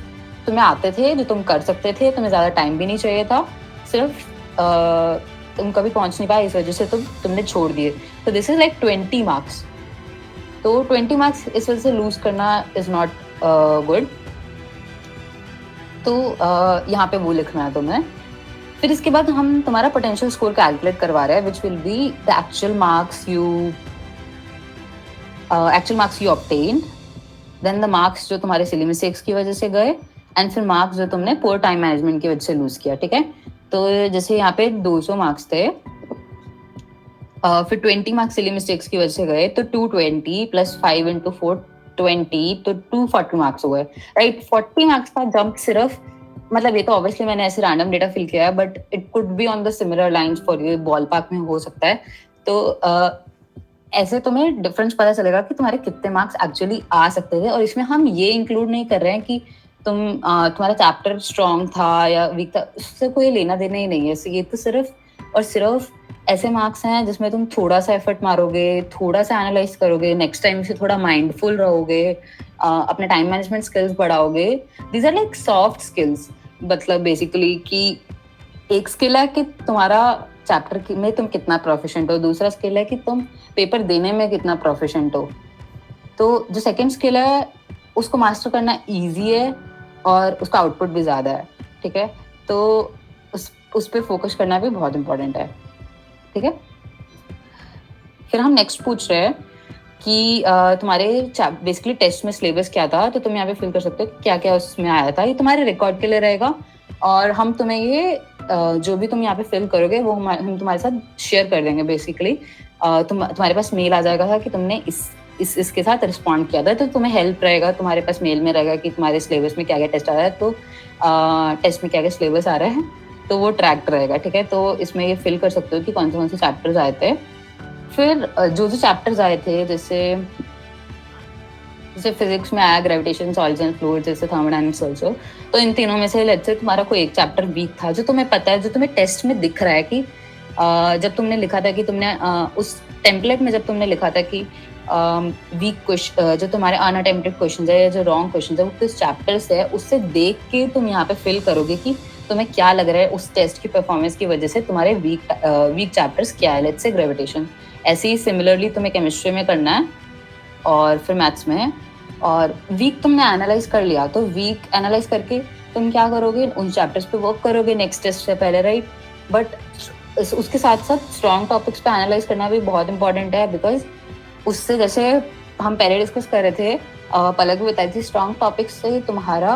तुम्हें आते थे, जो तुम कर सकते थे, तुम्हें ज़्यादा टाइम भी नहीं चाहिए था, सिर्फ तुम कभी पहुंच नहीं पाए इस वजह से तुमने छोड़ दिए, तो दिस इज लाइक 20 मार्क्स। तो 20 मार्क्स इस वजह से लूज करना इज नॉट गुड। तो यहाँ पे वो लिखना है तुम्हें। फिर इसके बाद हम तुम्हारा पोटेंशियल स्कोर कैलकुलेट करवा रहे हैं, which will be the actual marks you obtained, then the marks जो तुम्हारे सिली मिस्टेक्स की वजह से गए, एंड फिर मार्क्स जो तुमने पुअर टाइम मैनेजमेंट की वजह से लूज किया, ठीक है? तो जैसे यहाँ पे 200 मार्क्स थे, फिर 20 मार्क्स सिली मिस्टेक्स की वजह से गए, तो 220 प्लस 5 into 4 20, तो 240 मार्क्स हो गए, राइट? 40 मार्क्स का जंप सिर्फ, मतलब ये तो ऑब्वियसली मैंने ऐसे रैंडम डेटा फिल किया है, but it could be on the similar lines for you, ball park में हो सकता है। तो ऐसे तुम्हें डिफरेंस पता चलेगा कि तुम्हारे कितने मार्क्स एक्चुअली आ सकते थे। और इसमें हम ये इंक्लूड नहीं कर रहे हैं कि तुम्हारा चैप्टर स्ट्रॉन्ग था या वीक था, उससे कोई लेना देना ही नहीं है। ये तो सिर्फ और सिर्फ ऐसे मार्क्स हैं जिसमें तुम थोड़ा सा एफर्ट मारोगे, थोड़ा सा एनालाइज करोगे, नेक्स्ट टाइम से थोड़ा माइंडफुल रहोगे, अपने टाइम मैनेजमेंट स्किल्स बढ़ाओगे। These are like soft skills, मतलब बेसिकली कि एक स्किल है कि तुम्हारा चैप्टर में तुम कितना प्रोफिशिएंट हो, दूसरा स्किल है कि तुम पेपर देने में कितना प्रोफिशिएंट हो। तो जो सेकंड स्किल है उसको मास्टर करना इजी है और उसका आउटपुट भी ज़्यादा है, ठीक है? तो उस पर फोकस करना भी बहुत इंपॉर्टेंट है, ठीक है? फिर हम नेक्स्ट पूछ रहे हैं कि तुम्हारे बेसिकली टेस्ट में सिलेबस क्या था, तो तुम यहाँ पे फिल कर सकते हो क्या क्या उसमें आया था। ये तुम्हारे रिकॉर्ड के लिए रहेगा और हम तुम्हें ये जो भी तुम यहाँ पे फिल करोगे वो हम तुम्हारे साथ शेयर कर देंगे। बेसिकली तुम्हारे पास मेल आ जाएगा कि तुमने इसके साथ रिस्पॉन्ड किया था, तो तुम्हें हेल्प रहेगा, तुम्हारे पास मेल में रहेगा कि तुम्हारे सिलेबस में क्या क्या टेस्ट आ रहा है, तो टेस्ट में क्या क्या सिलेबस आ रहा है, तो वो ट्रैक रहेगा, ठीक है? तो इसमें ये फिल कर सकते हो कि कौन से चैप्टर्स आए थे। फिर जो चैप्टर्स आए थे, जैसे फिजिक्स में आया ग्रेविटेशन, सॉलिड्स एंड फ्लूइड्स, जैसे थर्मोडायनामिक्स ऑल्सो, तो इन तीनों में से लेट्स से तुम्हारा कोई एक चैप्टर वीक था, जो तुम्हें पता है, जो तुम्हें टेस्ट में दिख रहा है कि जब तुमने लिखा था कि तुमने उस टेम्पलेट में जब तुमने लिखा था कि वीक क्वेश्चन, जो तुम्हारे अनअटेम्प्टेड क्वेश्चन है या जो रॉन्ग क्वेश्चन है वो किस चैप्टर से है, उससे देख के तुम यहाँ पे फिल करोगे कि तुम्हें क्या लग रहा है उस टेस्ट की परफॉर्मेंस की वजह से तुम्हारे वीक चैप्टर्स क्या है। लेट्स से ग्रेविटेशन, ऐसे ही सिमिलरली तुम्हें केमिस्ट्री में करना है और फिर मैथ्स में। और वीक तुमने एनालाइज कर लिया, तो वीक एनालाइज करके तुम क्या करोगे, उन चैप्टर्स पे वर्क करोगे नेक्स्ट टेस्ट से पहले, राइट? बट उसके साथ साथ स्ट्रॉन्ग टॉपिक्स पे एनालाइज करना भी बहुत इंपॉर्टेंट है, बिकॉज उससे, जैसे हम पहले डिस्कस कर रहे थे, पलक भी बताई थी, स्ट्रॉन्ग टॉपिक्स से तुम्हारा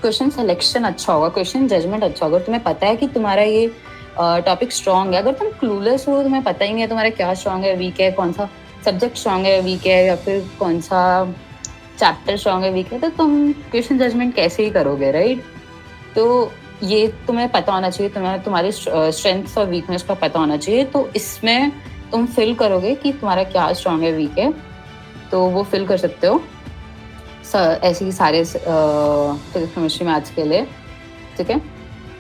क्वेश्चन सिलेक्शन अच्छा होगा, क्वेश्चन जजमेंट अच्छा होगा। तुम्हें पता है कि तुम्हारा ये टॉपिक स्ट्रॉन्ग है। अगर तुम क्लूलेस हो, तुम्हें पता ही नहीं है तुम्हारा क्या स्ट्रॉन्ग है, वीक है, कौन सा सब्जेक्ट स्ट्रॉन्ग है, वीक है, या फिर कौन सा चैप्टर स्ट्रॉन्ग है, वीक है, तो तुम क्वेश्चन जजमेंट कैसे ही करोगे, राइट? तो ये तुम्हें पता होना चाहिए, तुम्हारी स्ट्रेंथ्स और वीकनेस का पता होना चाहिए। तो इसमें तुम फिल करोगे कि तुम्हारा क्या स्ट्रॉन्ग है, वीक है, तो वो फिल कर सकते हो। ऐसे ही सारे फिजिक्स, केमिस्ट्री, मैथ्स के लिए, ठीक है?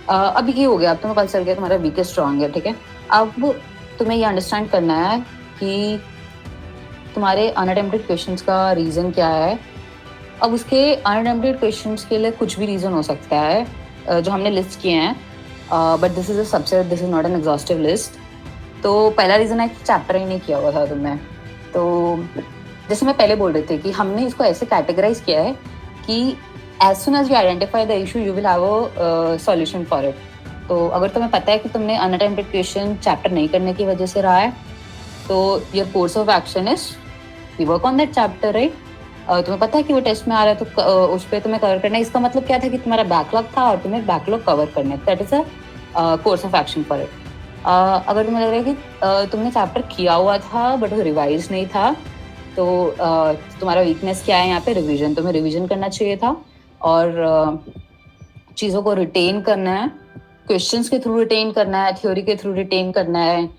अब ये हो गया, अब तुम्हें पता चल गया तुम्हारा वीकेस्ट स्ट्रॉन्ग है, ठीक है। अब तुम्हें ये अंडरस्टैंड करना है कि तुम्हारे अनअटेम्प्टेड क्वेश्चंस का रीज़न क्या है। अब उसके अनअटेम्प्टेड क्वेश्चंस के लिए कुछ भी रीज़न हो सकता है, जो हमने लिस्ट किए हैं, but this is a subset, this is not an exhaustive list. तो पहला रीज़न है कि चैप्टर ही नहीं किया हुआ था तुमने। तो जैसे मैं पहले बोल रही थी कि हमने इसको ऐसे कैटेगराइज किया है कि as soon as you identify the issue you will have a solution for it. तो अगर तुम्हें पता है कि तुमने अनअटेम्प्टेड क्वेश्चन चैप्टर नहीं करने की वजह से रहा है, तो your course of action is we work on that chapter, right. तुम्हें पता है कि वो टेस्ट में आ रहा है, तो उस पर तुम्हें कवर करना है। इसका मतलब क्या था कि तुम्हारा बैकलॉग था और तुम्हें बैकलॉग कवर करना है, that is a course of action for it. अगर तुम्हें लग रहा है कि तुमने चैप्टर किया हुआ था बट वो रिवाइज नहीं था, तो तुम्हारा वीकनेस क्या है यहाँ पे? रिवीजन। तुम्हें रिवीजन करना चाहिए था और चीज़ों को रिटेन करना है, क्वेश्चंस के थ्रू रिटेन करना है, थ्योरी के थ्रू रिटेन करना है,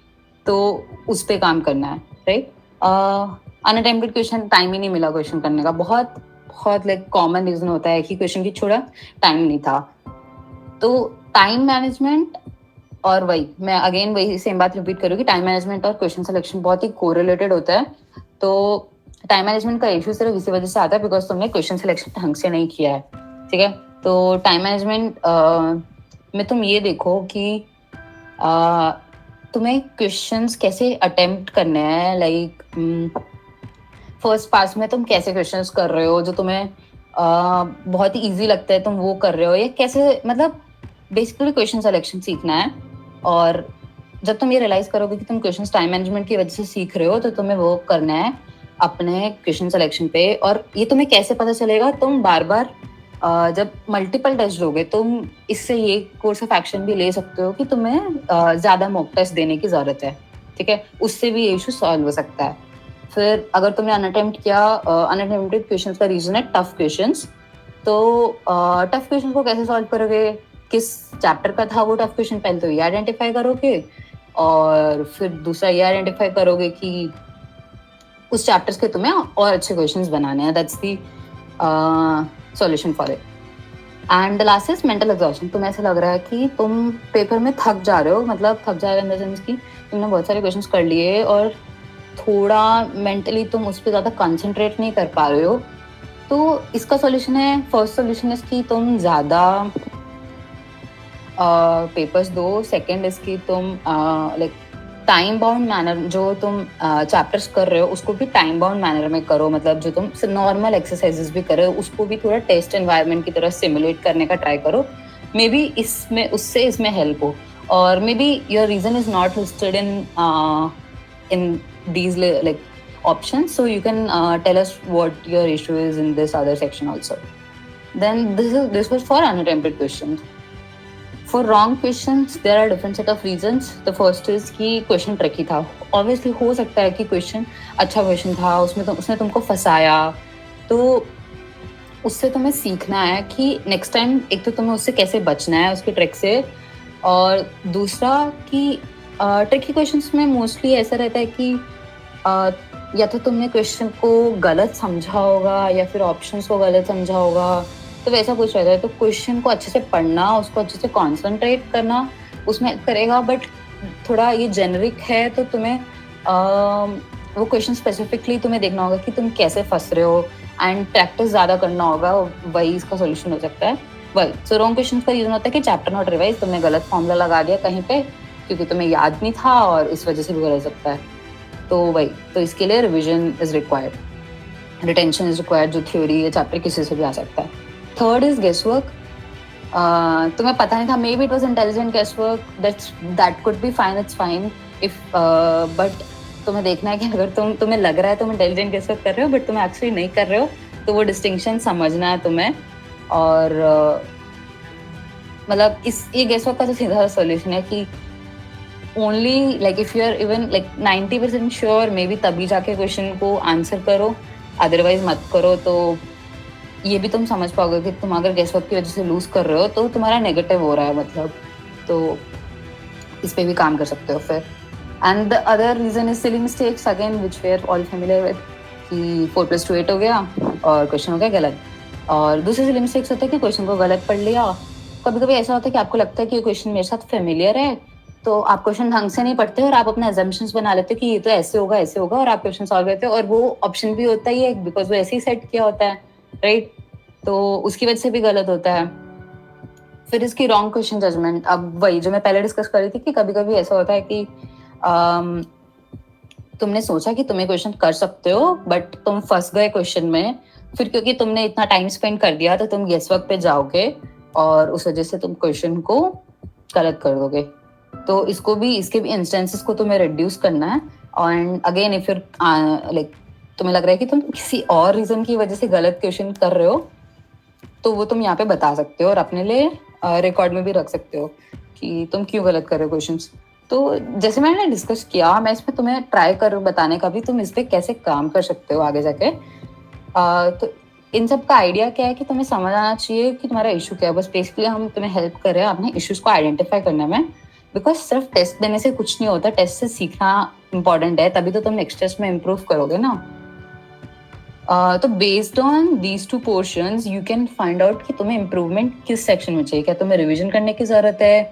तो उस पर काम करना है, राइट। अनअटेम्प्टेड क्वेश्चन, टाइम ही नहीं मिला क्वेश्चन करने का। बहुत बहुत लाइक कॉमन रीजन होता है कि क्वेश्चन की छोड़ा टाइम नहीं था। तो टाइम मैनेजमेंट, और वही मैं अगेन वही सेम बात रिपीट करूँगी, टाइम मैनेजमेंट और क्वेश्चन सिलेक्शन बहुत ही कोरिलेटेड होता है। तो टाइम मैनेजमेंट का इशू सिर्फ इसी वजह से आता है बिकॉज तुमने क्वेश्चन सिलेक्शन ढंग से नहीं किया है, ठीक है। तो टाइम मैनेजमेंट में तुम ये देखो कि तुम्हें क्वेश्चंस कैसे अटेम्प्ट करने हैं। लाइक फर्स्ट पास में तुम कैसे क्वेश्चंस कर रहे हो, जो तुम्हें बहुत ही इजी लगता है तुम वो कर रहे हो, या कैसे, मतलब बेसिकली क्वेश्चन सिलेक्शन सीखना है। और जब तुम ये रियलाइज करोगे कि तुम क्वेश्चन टाइम मैनेजमेंट की वजह से सीख रहे हो, तो तुम्हें वो करना है अपने क्वेश्चन सिलेक्शन पे। और ये तुम्हें कैसे पता चलेगा? तुम बार बार जब मल्टीपल टेस्ट दोगे, तुम इससे ये कोर्स ऑफ एक्शन भी ले सकते हो कि तुम्हें ज़्यादा मॉक टेस्ट देने की ज़रूरत है, ठीक है। उससे भी ये इशू सॉल्व हो सकता है। फिर अगर तुमने अनअटेम्प्ट किया, अनअटेम्प्टेड क्वेश्चंस का रीजन है टफ क्वेश्चंस। तो टफ क्वेश्चन को कैसे सॉल्व करोगे? किस चैप्टर का था वो टफ क्वेश्चन, पहले तो ये आइडेंटिफाई करोगे, और फिर दूसरा ये आइडेंटिफाई करोगे कि उस चैप्टर्स के तुम्हें और अच्छे क्वेश्चंस बनाने हैं। That's the solution for it. And the last is mental exhaustion. तुम्हें ऐसा लग रहा है कि तुम पेपर में थक जा रहे हो, मतलब थक जा रहे हो इन द सेंस कि तुमने बहुत सारे क्वेश्चंस कर लिए और थोड़ा मेंटली तुम उस पर ज़्यादा कंसंट्रेट नहीं कर पा रहे हो। तो इसका सॉल्यूशन है, फर्स्ट सॉल्यूशन इज कि तुम ज़्यादा पेपर्स दो। सेकेंड इज कि तुम लाइक टाइम बाउंड मैनर, जो तुम चैप्टर्स कर रहे हो उसको भी टाइम बाउंड मैनर में करो। मतलब जो तुम नॉर्मल एक्सरसाइजेस भी कर रहे हो उसको भी थोड़ा टेस्ट एनवायरनमेंट की तरह सिमुलेट करने का ट्राई करो। मे बी इसमें उससे इसमें हेल्प हो। और maybe your reason is not listed in these like options, so you can tell us what your issue is in this other section also. Then this was for unattempted questions. For wrong questions there are different set of reasons. The first is कि question tricky था। Obviously हो सकता है कि question अच्छा question था, उसने तुमको फंसाया, तो उससे तुम्हें सीखना है कि नेक्स्ट टाइम एक तो तुम्हें उससे कैसे बचना है, उसके ट्रिक से। और दूसरा कि ट्रिकी क्वेश्चंस में मोस्टली ऐसा रहता है कि या तो तुमने क्वेश्चन को गलत समझा होगा या फिर ऑप्शंस को गलत समझा होगा, तो वैसा कुछ रहता है। तो क्वेश्चन को अच्छे से पढ़ना, उसको अच्छे से कॉन्सेंट्रेट करना उसमें करेगा। बट थोड़ा ये जेनरिक है, तो तुम्हें वो क्वेश्चन स्पेसिफिकली तुम्हें देखना होगा कि तुम कैसे फंस रहे हो, एंड प्रैक्टिस ज़्यादा करना होगा, वही इसका सोल्यूशन हो सकता है। वही सो रॉन्ग क्वेश्चन का रीजन होता है कि चैप्टर नॉट रिवाइज, तुमने गलत फॉर्मूला लगा दिया कहीं पे क्योंकि तुम्हें याद नहीं था, और इस वजह से भी हो सकता है। तो वही, तो इसके लिए revision is required, retention is required. जो थ्योरी है चैप्टर किसी से भी आ सकता है। Third is guess work. तुम्हें पता नहीं था, maybe it was intelligent guess work, that could be fine, it's fine if, but तुम्हें देखना है कि अगर तुम्हें लग रहा है तुम इंटेलिजेंट गेस वर्क कर रहे हो बट तुम एक्चुअली नहीं कर रहे हो, तो वो डिस्टिंक्शन समझना है तुम्हें। और मतलब ये गेस वर्क का तो सीधा सोल्यूशन है कि only like if you are even like 90% sure, maybe तभी जाके क्वेश्चन को आंसर करो, अदरवाइज मत करो। तो ये भी तुम समझ पाओगे कि तुम अगर गेस वर्क की वजह से लूज कर रहे हो तो तुम्हारा नेगेटिव हो रहा है, मतलब। तो इस पे भी काम कर सकते हो फिर। And the other reason is silly mistakes again, which we are all familiar with, कि 4 + 2 8 हो गया और क्वेश्चन हो गया गलत। और दूसरी सिली मिस्टेक्स होता है कि क्वेश्चन को गलत पढ़ लिया कभी कभी ऐसा होता है कि आपको लगता है कि ये क्वेश्चन मेरे साथ फेमिलियर है, तो आप क्वेश्चन ढंग से नहीं पढ़ते और आप अपने अजम्पशंस बना लेते हो कि ये तो ऐसे होगा और आप क्वेश्चन सॉल्व करते हो, और वो ऑप्शन भी होता ही है बिकॉज वो ऐसे ही सेट किया होता है, राइट? तो उसकी वजह से भी गलत होता है। फिर इसकी रॉन्ग क्वेश्चन जजमेंट, अब वही जो मैं पहले डिस्कस कर रही थी कि कभी कभी ऐसा होता है कि तुमने सोचा कि तुम्हें क्वेश्चन कर सकते हो बट तुम फंस गए क्वेश्चन में, फिर क्योंकि तुमने इतना टाइम स्पेंड कर दिया तो तुम गेस वर्क पे जाओगे और उस वजह से तुम क्वेश्चन को गलत कर दोगे। तो इसके भी इंस्टेंसेस को तुम्हें रिड्यूस करना है। एंड अगेन इफ लाइक तुम्हें लग रहा है कि तुम किसी और रीजन की वजह से गलत क्वेश्चन कर रहे हो, तो वो तुम यहाँ पे बता सकते हो और अपने लिए रिकॉर्ड में भी रख सकते हो कि तुम क्यों गलत कर रहे हो क्वेश्चंस। तो जैसे मैंने डिस्कस किया, मैं इसमें तुम्हें ट्राई कर बताने का भी तुम इस पे कैसे काम कर सकते हो आगे जाके। तो इन सब का आइडिया क्या है कि तुम्हें समझ आना चाहिए कि तुम्हारा इशू क्या है। बस बेसिकली हम तुम्हें हेल्प कर रहे हैं अपने इश्यूज को आइडेंटिफाई करने में, बिकॉज सिर्फ टेस्ट देने से कुछ नहीं होता, टेस्ट से सीखना इंपॉर्टेंट है, तभी तो तुम नेक्स्ट टेस्ट में इम्प्रूव करोगे ना। तो based on these two portions you can find out कि तुम्हें इम्प्रूवमेंट किस सेक्शन में चाहिए। क्या तुम्हें रिविजन करने की ज़रूरत है,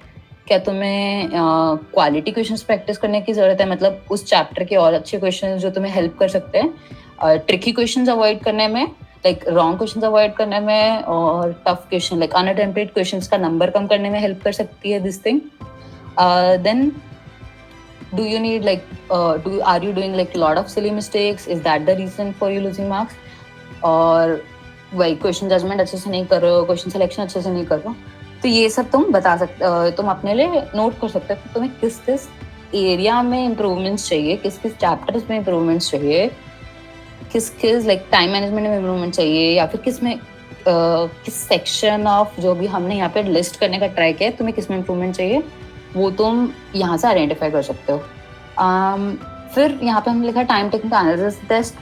क्या तुम्हें क्वालिटी क्वेश्चंस प्रैक्टिस करने की ज़रूरत है, मतलब उस चैप्टर के और अच्छे क्वेश्चंस जो तुम्हें हेल्प कर सकते हैं ट्रिकी क्वेश्चंस अवॉइड करने में, लाइक रॉन्ग क्वेश्चंस अवॉइड करने में, और tough question like unattempted questions का नंबर कम करने में हेल्प कर सकती है this thing. Then do you need like are you doing like a lot of silly mistakes, is that the reason for you losing marks, और वही question judgement अच्छे से नहीं कर रहे हो, क्वेश्चन सिलेक्शन अच्छे से नहीं कर रहे हो, तो ये सब तुम बता सकते, तुम अपने लिए नोट कर सकते हो कि तुम्हें किस किस एरिया में इम्प्रूवमेंट्स चाहिए, किस किस चैप्टर्स में इम्प्रूवमेंट्स चाहिए, किस किस लाइक टाइम मैनेजमेंट में इम्प्रूवमेंट चाहिए, या फिर किस में किस सेक्शन ऑफ जो भी हमने यहाँ पे लिस्ट करने का ट्राई किया तुम्हें किस में इम्प्रूवमेंट चाहिए, वो तुम यहाँ से आइडेंटिफाई कर सकते हो। फिर यहाँ पे हमने लिखा time taking analysis test.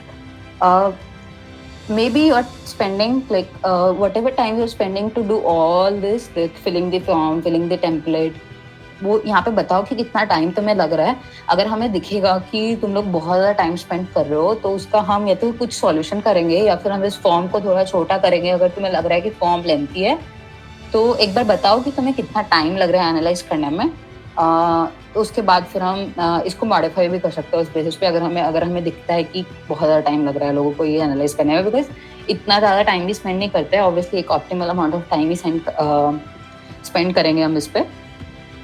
maybe you're spending like whatever time you're spending to do all this, like filling the form, filling the template, वो यहाँ पे बताओ कि कितना टाइम तुम्हें लग रहा है। अगर हमें दिखेगा कि तुम लोग बहुत ज़्यादा टाइम स्पेंड कर रहे हो तो उसका हम या तो कुछ सॉल्यूशन करेंगे या फिर हम इस फॉर्म को थोड़ा छोटा करेंगे। अगर तुम्हें लग रहा है कि फॉर्म लेंथी है तो एक बार बताओ कि तुम्हें कितना टाइम लग रहा है एनालाइज करने में। तो उसके बाद फिर हम इसको मॉडिफाई भी कर सकते हैं उस बेसिस पे, अगर हमें दिखता है कि बहुत ज़्यादा टाइम लग रहा है लोगों को ये एनालाइज करने में, बिकॉज इतना ज़्यादा टाइम भी स्पेंड नहीं करते हैं, ऑब्वियसली एक optimal amount of time he spend करेंगे हम इस पे।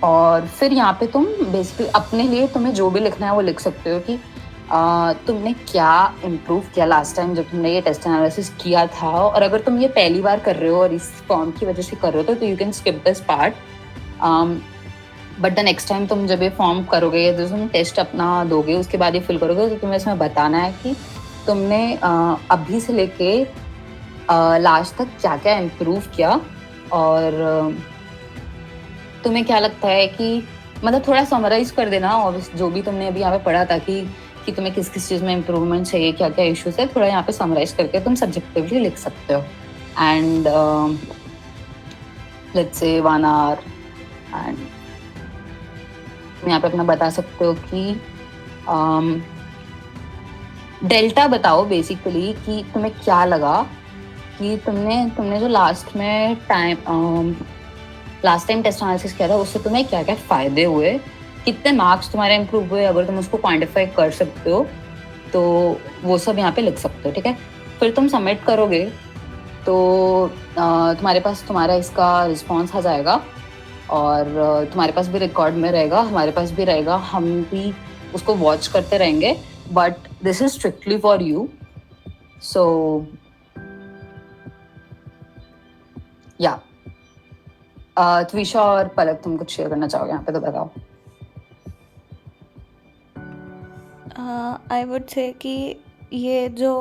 और फिर यहाँ पे तुम बेसिकली अपने लिए तुम्हें जो भी लिखना है वो लिख सकते हो कि तुमने क्या इम्प्रूव किया लास्ट टाइम जब तुमने ये टेस्ट एनालिसिस किया था। और अगर तुम ये पहली बार कर रहे हो और इस फॉर्म की वजह से कर रहे हो तो you can skip this part, but the next time तुम जब ये फॉर्म करोगे या जो तुम टेस्ट अपना दोगे उसके बाद ये फिल करोगे तो तुम्हें इसमें बताना है कि तुमने अभी से लेके लास्ट तक क्या क्या इम्प्रूव किया, और तुम्हें क्या लगता है कि मतलब थोड़ा समराइज कर देना और जो भी तुमने अभी यहाँ पे पढ़ा था कि तुम्हें किस किस चीज़ में इम्प्रूवमेंट चाहिए, क्या क्या इश्यूज है, थोड़ा यहाँ पे समराइज करके तुम सब्जेक्टिवली लिख सकते हो। And let's say 1 our and यहाँ पे अपना बता सकते हो कि डेल्टा बताओ बेसिकली कि तुम्हें क्या लगा कि तुमने जो लास्ट टाइम टेस्ट एनालिसिस किया था उससे तुम्हें क्या क्या फ़ायदे हुए, कितने मार्क्स तुम्हारे इम्प्रूव हुए। अगर तुम उसको क्वांटिफाई कर सकते हो तो वो सब यहाँ पे लिख सकते हो, ठीक है। फिर तुम सबमिट करोगे तो तुम्हारे पास तुम्हारा इसका रिस्पॉन्स आ जाएगा और तुम्हारे पास भी रिकॉर्ड में रहेगा, हमारे पास भी रहेगा, हम भी उसको वॉच करते रहेंगे, but this is strictly for you. So या त्विशा और पलक तुम कुछ शेयर करना चाहोगे यहाँ पे तो बताओ। आई वुड से कि ये जो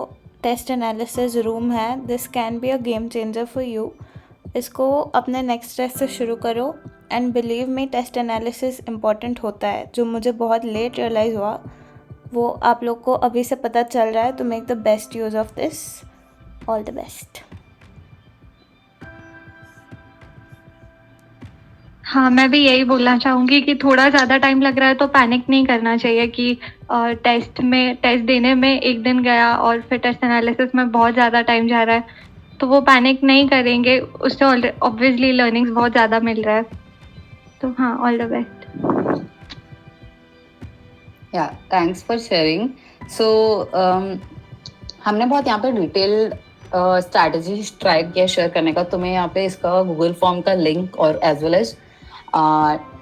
टेस्ट एनालिसिस रूम है this can be a game changer for you. इसको अपने नेक्स्ट टेस्ट से शुरू करो and believe me test analysis important होता है। जो मुझे बहुत लेट रियलाइज़ हुआ वो आप लोग को अभी से पता चल रहा है। तो make the best use of this. All the best. हाँ, मैं भी यही बोलना चाहूँगी कि थोड़ा ज़्यादा टाइम लग रहा है तो पैनिक नहीं करना चाहिए कि टेस्ट देने में 1 दिन गया और फिर टेस्ट एनालिसिस में बहुत ज़्यादा टाइम जा रहा है। तो वो पैनिक नहीं करेंगे, उससे ऑब्वियसली लर्निंग्स बहुत ज़्यादा मिल रहा है। तो हाँ, ऑल द बेस्ट। या थैंक्स फॉर शेयरिंग। सो हमने बहुत यहाँ पे डिटेल स्ट्रैटेजी ट्राई किया शेयर करने का। तुम्हें यहाँ पे इसका गूगल फॉर्म का लिंक और एज वेल एज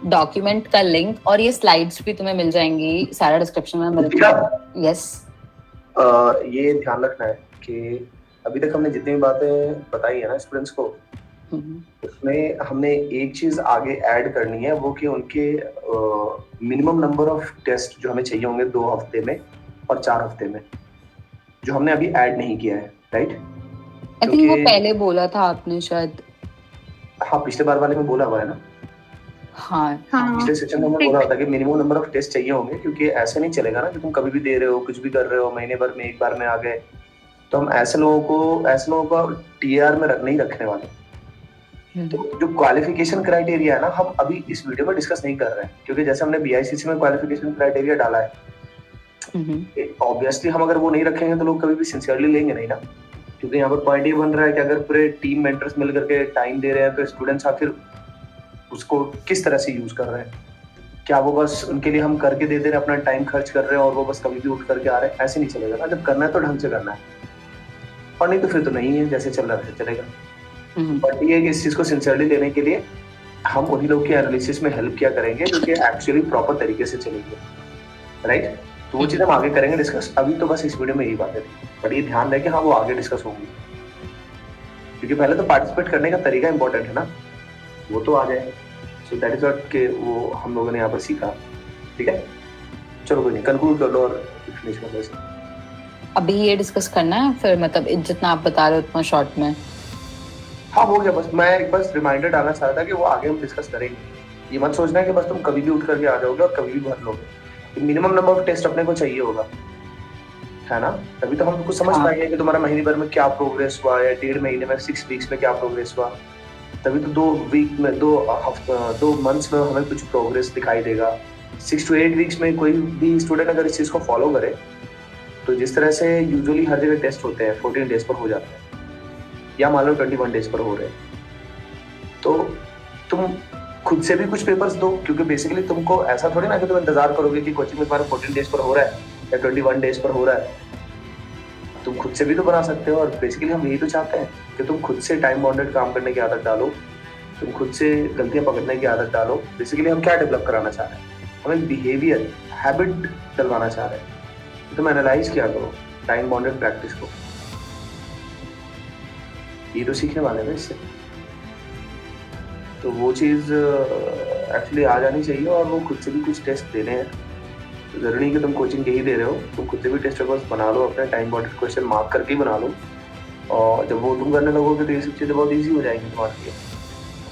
डॉक्यूमेंट का लिंक और ये स्लाइड्स भी तुम्हें मिल जाएंगी, सारा डिस्क्रिप्शन में मिल जाएगा। यस, ये ध्यान रखना है कि अभी तक हमने जितनी भी बातें बताई है ना स्टूडेंट्स को, उसमें हमने एक चीज आगे ऐड करनी है, वो कि उनके मिनिमम नंबर ऑफ टेस्ट जो हमें चाहिए होंगे 2 हफ्ते में और 4 हफ्ते में, जो हमने अभी ऐड नहीं किया है, राइट? आई थिंक वो पहले बोला था आपने शायद। हाँ, पिछले बार वाले में बोला हुआ है ना। हाँ, पिछले सेक्शन में हमने बोला होता कि मिनिमम नंबर ऑफ टेस्ट चाहिए होंगे, क्योंकि ऐसे नहीं चलेगा ना कि तुम कभी भी दे रहे हो, कुछ भी कर रहे हो, महीने भर में एक बार में आ गए। तो हम ऐसे लोगों को टीआर में नहीं रखने वाले। तो जो क्वालिफिकेशन क्राइटेरिया है ना, हम अभी इस वीडियो में डिस्कस नहीं कर रहे हैं, क्योंकि जैसे हमने बीआईसीसी में क्वालिफिकेशन क्राइटेरिया डाला है, ऑब्वियसली हम अगर वो नहीं रखेंगे तो लोग कभी भी सिंसियरली लेंगे नहीं ना। क्योंकि यहाँ पर पॉइंट ये बन रहा है कि अगर पूरे टीम मेंटर्स मिल करके टाइम दे रहे हैं तो स्टूडेंट्स आखिर उसको किस तरह से यूज कर रहे हैं? क्या वो बस उनके लिए हम करके दे दे रहे हैं, अपना टाइम खर्च कर रहे हैं और वो बस कभी भी उठ करके आ रहे हैं? ऐसे नहीं चलेगा ना। जब करना है तो ढंग से करना है, और नहीं तो फिर तो नहीं है, जैसे चल रहा है चलेगा। बट ये इस चीज को सिंसियरली लेने के लिए हम उन्हीं लोग के एनालिसिस में हेल्प किया करेंगे जो कि एक्चुअली प्रॉपर तरीके से चलेंगे, राइट? तो वो चीज हम आगे करेंगे डिस्कस। अभी तो बस इस वीडियो में यही बातें थी, बट ये ध्यान रहे कि हाँ वो आगे डिस्कस होंगी, क्योंकि पहले तो पार्टिसिपेट करने का तरीका इंपॉर्टेंट है ना, वो तो आ जाए। सो दैट इज व्हाट के वो हम लोगों ने यहाँ पर सीखा। ठीक है, चलो कोई नहीं, कंक्लूड कर लो और फिनिश कर लो। अभी ये डिस्कस करना है फिर, मतलब जितना आप बता रहे हो उतना शॉर्ट में? हाँ, हो गया। बस मैं एक बस रिमाइंडर डालना चाहता था कि वो आगे हम डिस्कस करेंगे। ये मत सोचना है कि बस तुम कभी भी उठ करके आ जाओगे और कभी भी भर लोगे। मिनिमम नंबर ऑफ टेस्ट अपने को चाहिए होगा, है ना? तभी तो हम कुछ समझ पाएंगे कि तुम्हारा महीने भर में क्या प्रोग्रेस हुआ है, 1.5 महीने में 6 वीक्स में क्या प्रोग्रेस हुआ। तभी तो 2 वीक में 2 मंथ्स में हमें कुछ प्रोग्रेस दिखाई देगा। 6 to 8 वीक्स में कोई भी स्टूडेंट अगर इस चीज को फॉलो करे तो जिस तरह से यूजुअली हर जगह टेस्ट होते हैं 14 डेज पर हो जाते हैं, या मान लो 21 डेज पर हो रहे हैं, तो तुम खुद से भी कुछ पेपर्स दो। क्योंकि बेसिकली तुमको ऐसा थोड़ी ना कि तुम इंतजार करोगे कि कोचिंग में तुम्हारा 14 डेज पर हो रहा है या 21 डेज पर हो रहा है। तुम खुद से भी तो बना सकते हो, और बेसिकली हम यही तो चाहते हैं कि तुम खुद से टाइम बाउंडेड काम करने की आदत डालो, तुम खुद से गलतियां पकड़ने की आदत डालो। बेसिकली हम क्या डेवलप कराना चाह रहे हैं? हमें बिहेवियर, हैबिट डलवाना चाह रहे हैं। तुम एनालाइज किया करो टाइम बाउंडेड प्रैक्टिस को, ये तो सीखने वाले हैं इससे। तो वो चीज़ एक्चुअली आ जानी चाहिए, और वो खुद से भी कुछ टेस्ट देने हैं। तो जरूरी नहीं कि तुम कोचिंग के ही दे रहे हो, तुम खुद से भी टेस्ट पेपर्स बना लो, अपने टाइम बाउंडेड क्वेश्चन मार्क करके ही बना लो, और जब वो तुम करने लगोगे तो ये सब चीज़ें बहुत ईजी हो जाएंगी तुम्हारे लिए,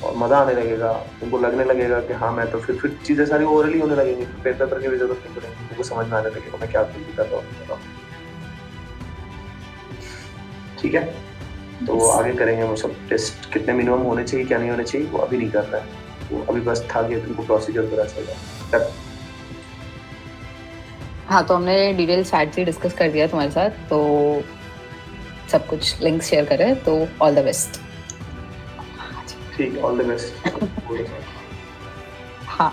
और मज़ा आने लगेगा। तुमको लगने लगेगा कि हाँ मैं तो फिर चीज़ें सारी ओरली होने लगेंगी, पेपर की भी जरूरत नहीं पड़ेगी, तुमको समझ में आने लगेगा मैं क्या कर रहा हूँ। ठीक है, तो वो आगे करेंगे। वो सब टेस्ट कितने मिनिमम होने चाहिए, क्या नहीं होने चाहिए, वो अभी नहीं कर रहा है। वो अभी बस था कि तुमको प्रोसीजर पता चलेगा। हाँ, तो हमने डिटेल साइड से डिस्कस कर दिया तुम्हारे साथ, तो सब कुछ लिंक शेयर करें। तो ऑल द बेस्ट। ठीक, ऑल द बेस्ट। हाँ।